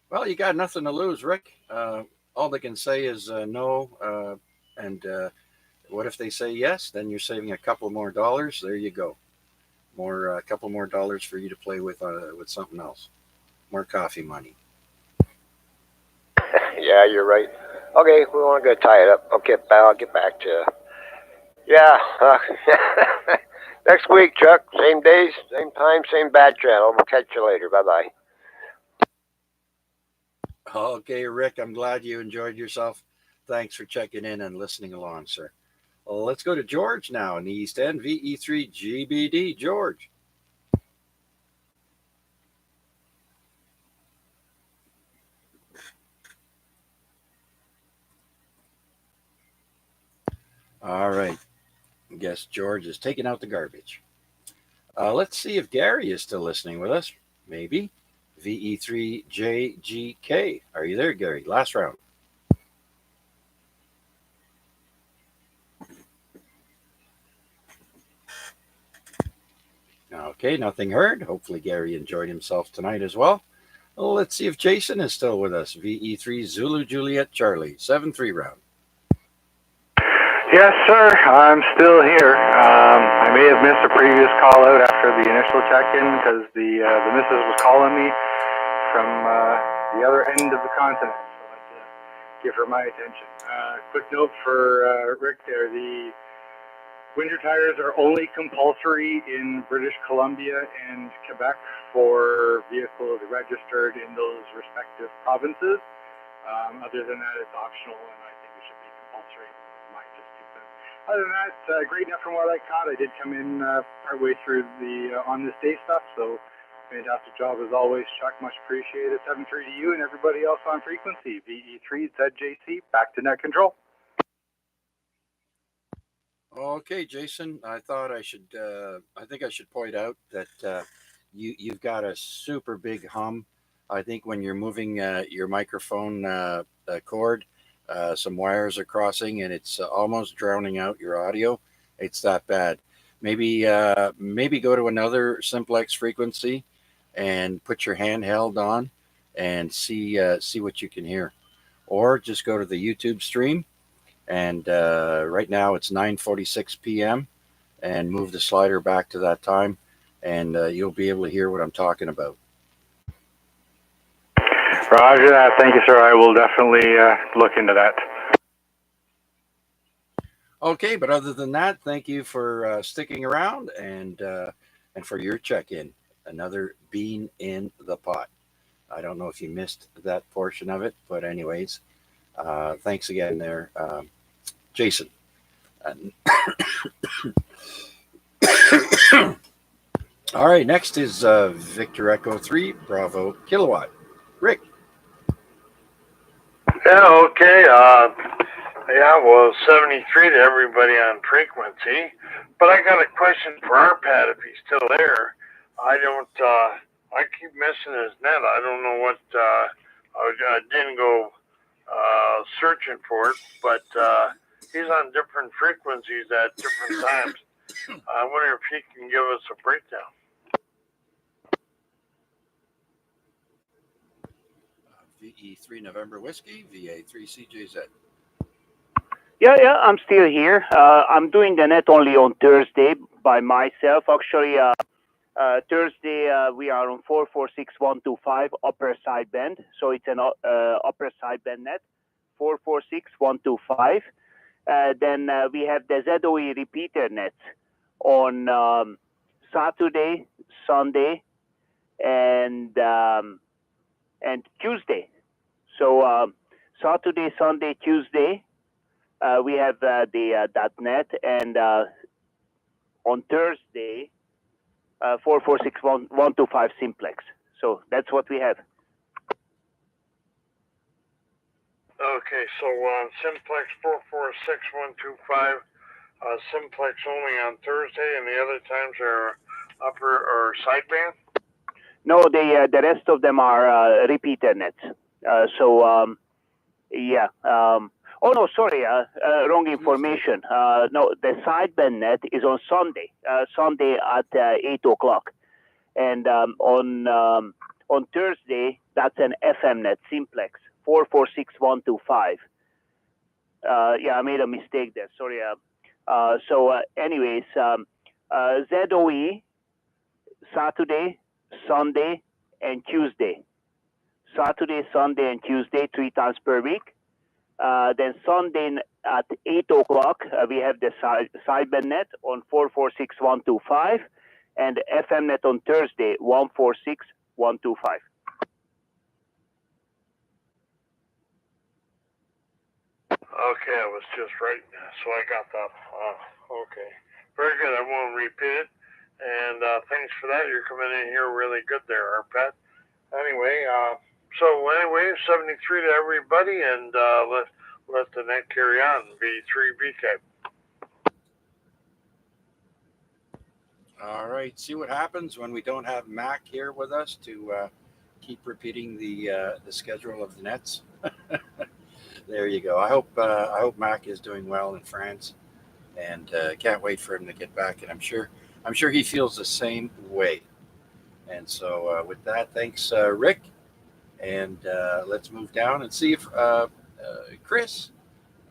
Well, you got nothing to lose, Rick. All they can say is no. And what if they say yes? Then you're saving a couple more dollars. There you go. A couple more dollars for you to play with something else. More coffee money. Yeah, you're right. Okay, we want to go tie it up. Okay, I'll get back to. Yeah. Next week, Chuck. Same days, same time, same bad channel. We'll catch you later. Bye-bye. Okay, Rick, I'm glad you enjoyed yourself. Thanks for checking in and listening along, sir. Let's go to George now in the East End, VE3GBD. George. All right. I guess George is taking out the garbage. Let's see if Gary is still listening with us. Maybe. VE3JGK. Are you there, Gary? Last round. Okay, nothing heard. Hopefully Gary enjoyed himself tonight as well. Let's see if Jason is still with us. VE3 Zulu Juliet Charlie. 7-3 round. Yes, sir. I'm still here. I may have missed a previous call out after the initial check-in because the missus was calling me from the other end of the continent, so I had to give her my attention. Quick note for Rick there: the winter tires are only compulsory in British Columbia and Quebec for vehicles registered in those respective provinces. Other than that, it's optional, and I think it should be compulsory. Other than that, great enough from what I caught. I did come in partway through the on this day stuff, so fantastic job as always, Chuck. Much appreciated. 7-3 to you and everybody else on frequency. VE3 ZJC, back to net control. Okay, Jason. I think I should point out that you've got a super big hum. I think when you're moving your microphone cord. Some wires are crossing, and it's almost drowning out your audio. It's that bad. Maybe go to another Simplex frequency and put your handheld on and see what you can hear, or just go to the YouTube stream. And right now it's 9:46 p.m. and move the slider back to that time, and you'll be able to hear what I'm talking about. Roger that. Thank you, sir. I will definitely look into that. Okay, but other than that, thank you for sticking around and for your check-in. Another bean in the pot. I don't know if you missed that portion of it, but anyways, thanks again there, Jason. All right, next is Victor Echo 3 Bravo Kilowatt. Rick. Yeah, okay. Well, 73 to everybody on frequency. But I got a question for Arpad if he's still there. I keep missing his net. I don't know what, I didn't go searching for it, but he's on different frequencies at different times. I wonder if he can give us a breakdown. VE3 November Whiskey, VA3 CJZ. Yeah, I'm still here. I'm doing the net only on Thursday by myself. Actually, Thursday we are on 446125 upper sideband, so it's an upper sideband net, 446125. Then we have the ZOE repeater net on Saturday, Sunday, and Tuesday. So Saturday, Sunday, Tuesday. We have the .net, and on Thursday, 446125 Simplex. So that's what we have. Okay, so Simplex 446125, Simplex only on Thursday, and the other times are upper or sideband? No, the rest of them are repeater nets. Yeah. Oh no, sorry, wrong information. No, the sideband net is on Sunday. Sunday at 8 o'clock, and on Thursday that's an FM net, Simplex 446125. Yeah, I made a mistake there. Sorry. Anyways, ZOE Saturday, Sunday, and Tuesday. Saturday, Sunday, and Tuesday 3 times per week. Then Sunday at 8 o'clock, we have the sideband net on 446125, and FM net on Thursday 146125. Okay, Yeah, it was just right. So I got that. Okay. Very good. I won't repeat it. And thanks for that. You're coming in here really good there, Arpad. Anyway, 73 to everybody, and let the net carry on. V3 VCAP. All right. See what happens when we don't have Mac here with us to keep repeating the schedule of the nets. There you go. I hope Mac is doing well in France, and can't wait for him to get back. And I'm sure he feels the same way. And so with that, thanks, Rick. And let's move down and see if Chris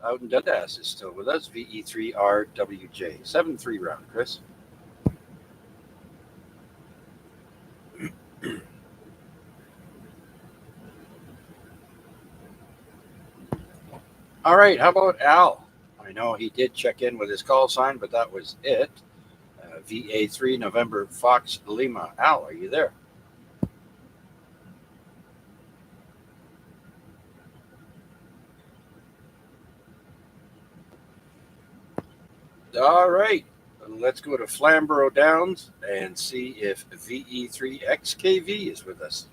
out in Dundas is still with us. VE3RWJ 73 round, Chris. All right. How about Al? I know he did check in with his call sign, but that was it. VA3 November Fox Lima. Al, are you there? All right. Let's go to Flamborough Downs and see if VE3XKV is with us.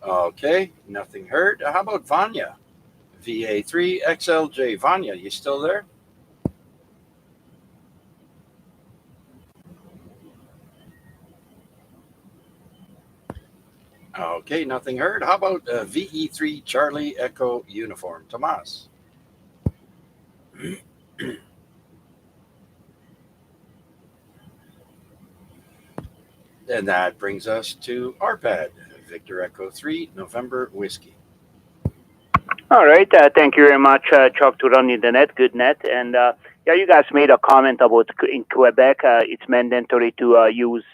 Okay, nothing heard. How about Vanya? VA3XLJ. Vanya, you still there? Okay, nothing heard. How about VE3 Charlie Echo Uniform? Tomas. And that brings us to RPAD, Victor Echo 3, November Whiskey. All right. Thank you very much, Chuck, to running the net. Good net. And yeah, you guys made a comment about in Quebec, it's mandatory to use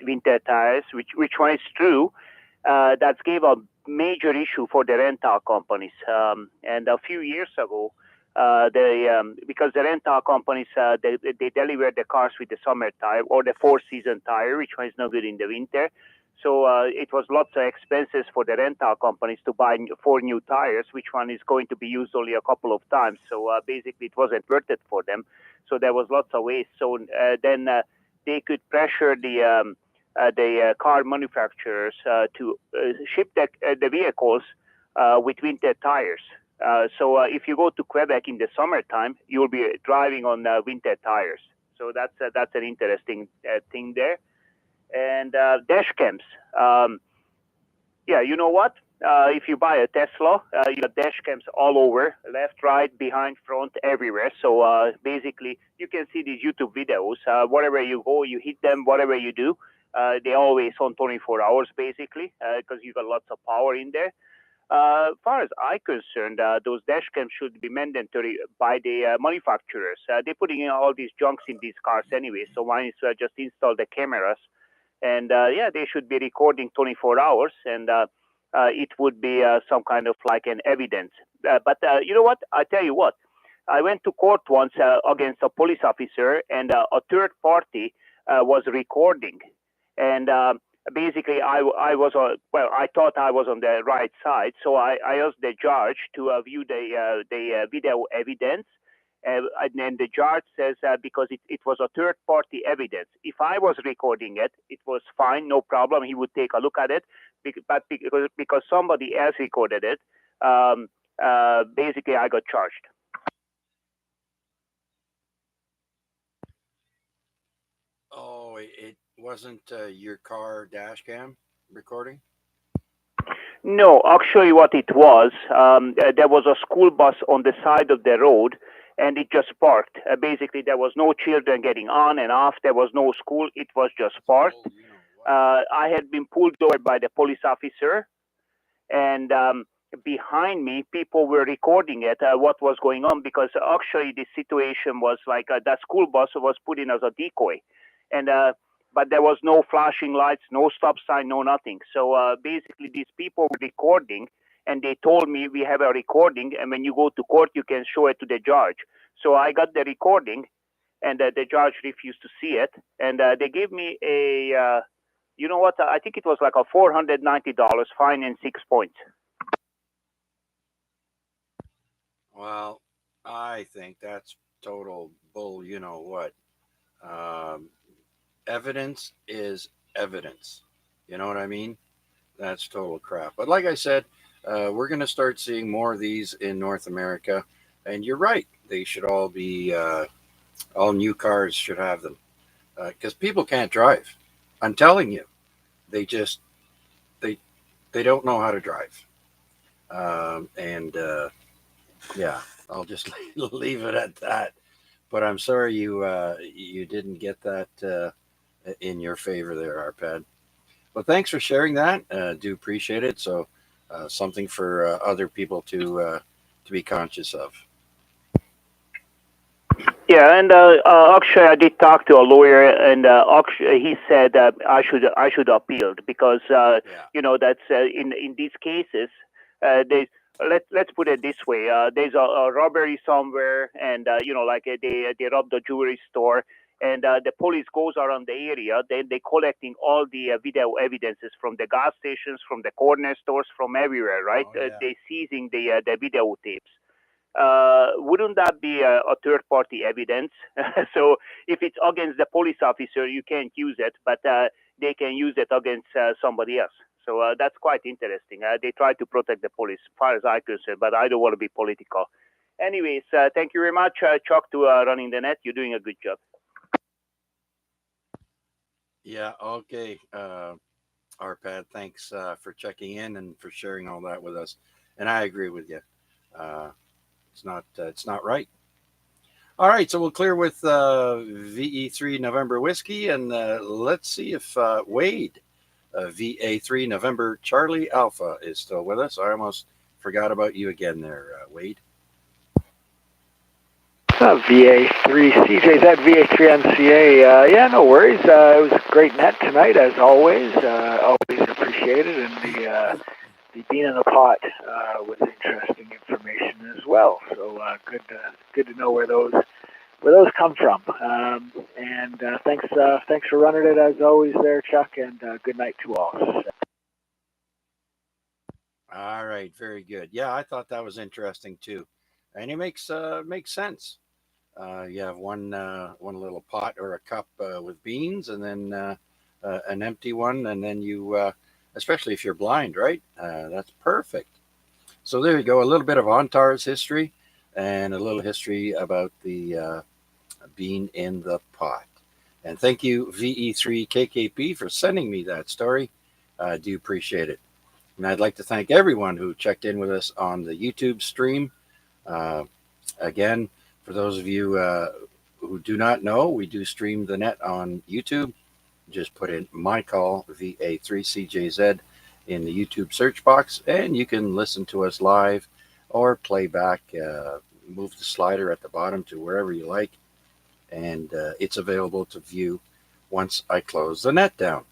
winter tires, which one is true. That gave a major issue for the rental companies. And a few years ago, because the rental companies they deliver the cars with the summer tire or the four-season tire, which one is no good in the winter. So it was lots of expenses for the rental companies to buy 4 new tires, which one is going to be used only a couple of times. So basically, it wasn't worth it for them. So there was lots of waste. So then they could pressure the car manufacturers to ship the vehicles with winter tires. So if you go to Quebec in the summertime, you'll be driving on winter tires. So that's an interesting thing there. And dash cams. Yeah, you know what? If you buy a Tesla, you got dash cams all over, left, right, behind, front, everywhere. So basically, you can see these YouTube videos. Wherever you go, you hit them, whatever you do, they're always on 24 hours, basically, because you got lots of power in there. Far as I'm concerned, those dash cams should be mandatory by the manufacturers. They're putting in all these junks in these cars anyway, so why not just install the cameras? And yeah, they should be recording 24 hours, and it would be some kind of like an evidence. But you know what? I tell you what. I went to court once against a police officer, and a third party was recording. And basically, I was well, I thought I was on the right side, so I asked the judge to view the video evidence. And then the judge says because it was a third-party evidence. If I was recording it, it was fine, no problem. He would take a look at it. But because somebody else recorded it, basically I got charged. Oh, it wasn't your car dash cam recording? No, actually what it was, there was a school bus on the side of the road, and it just parked. Basically, there was no children getting on and off. There was no school. It was just parked. I had been pulled over by the police officer, and behind me, people were recording it, what was going on, because actually the situation was like that school bus was put in as a decoy. And but there was no flashing lights, no stop sign, no nothing. So basically, these people were recording, and they told me we have a recording, and when you go to court, you can show it to the judge. So I got the recording, and the judge refused to see it, and they gave me a, you know what? I think it was like a $490 fine and 6 points. Well, I think that's total bull. You know what? Um, Evidence is evidence. You know what I mean? That's total crap. But like I said, we're going to start seeing more of these in North America. And you're right. They should all be, all new cars should have them. Because people can't drive. I'm telling you. They just, they, they don't know how to drive. And yeah, I'll just leave it at that. But I'm sorry you didn't get that in your favor there, Arpad. Well, thanks for sharing that. Do appreciate it. So, something for other people to be conscious of. Yeah, and actually, I did talk to a lawyer, and actually, he said that I should appeal because you know that's in these cases, they let's put it this way: there's a robbery somewhere, and you know, like they robbed a jewelry store, and the police goes around the area. Then they collecting all the video evidences from the gas stations, from the corner stores, from everywhere, right? Oh, yeah. They seizing the videotapes. Wouldn't that be a third party evidence? So if it's against the police officer, you can't use it, but they can use it against somebody else. So that's quite interesting. They try to protect the police, as far as I'm concerned, but I don't want to be political. Anyways, thank you very much, Chuck, to running the net. You're doing a good job. Yeah. Okay. Arpad, thanks for checking in and for sharing all that with us. And I agree with you. Uh, it's not right. All right, so we'll clear with VE3 November Whiskey, and let's see if Wade, VA3 November Charlie Alpha, is still with us. I almost forgot about you again there, Wade. VA3 CJZ, VA3 NCA. Yeah, no worries. It was a great net tonight, as always. Always appreciated, and the bean in the pot was interesting information as well. So good to know where those come from. And thanks for running it as always there, Chuck. And good night to all. All right, very good. Yeah, I thought that was interesting too, and it makes sense. You have one little pot or a cup with beans, and then an empty one, and then you, especially if you're blind, right? That's perfect. So there you go. A little bit of Ontar's history, and a little history about the bean in the pot. And thank you, VE3KKP, for sending me that story. I do appreciate it. And I'd like to thank everyone who checked in with us on the YouTube stream. Again, for those of you who do not know, we do stream the net on YouTube. Just put in my call, VA3CJZ, in the YouTube search box, and you can listen to us live or play back. Move the slider at the bottom to wherever you like, and it's available to view once I close the net down.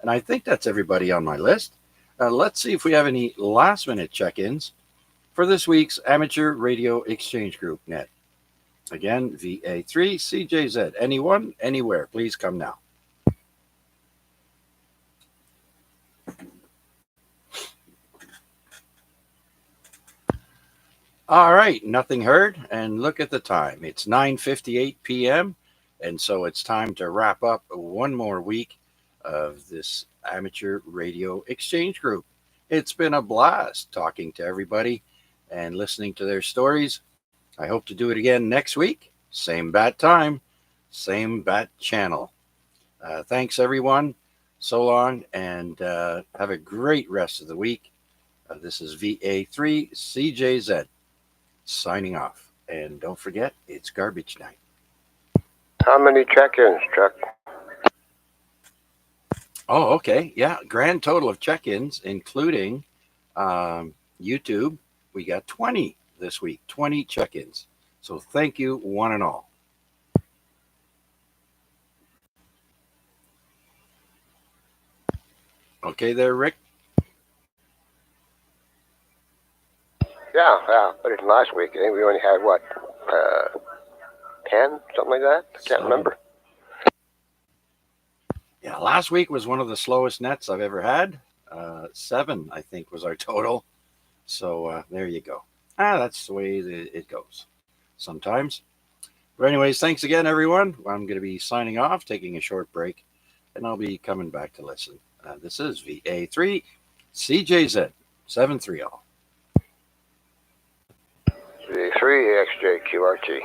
And I think that's everybody on my list. Let's see if we have any last minute check-ins for this week's Amateur Radio Exchange Group net. Again, VA3CJZ. Anyone, anywhere, please come now. All right, nothing heard, and look at the time. It's 9:58 p.m., and so it's time to wrap up one more week of this Amateur Radio Exchange Group. It's been a blast talking to everybody and listening to their stories. I hope to do it again next week. Same bat time, same bat channel. Thanks, everyone. So long, and have a great rest of the week. This is VA3CJZ signing off. And don't forget, it's garbage night. How many check-ins, Chuck? Oh, okay. Yeah, grand total of check-ins, including YouTube. We got 20 this week, 20 check-ins. So thank you, one and all. Okay there, Rick? Yeah, but it's last week. We only had, what, 10, something like that. I can't remember. Yeah, last week was one of the slowest nets I've ever had. 7, I think, was our total. So there you go. That's the way it goes sometimes. But anyways, thanks again, everyone. I'm going to be signing off, taking a short break, and I'll be coming back to listen. This is VA3 CJZ 730. VA3 XJQRT.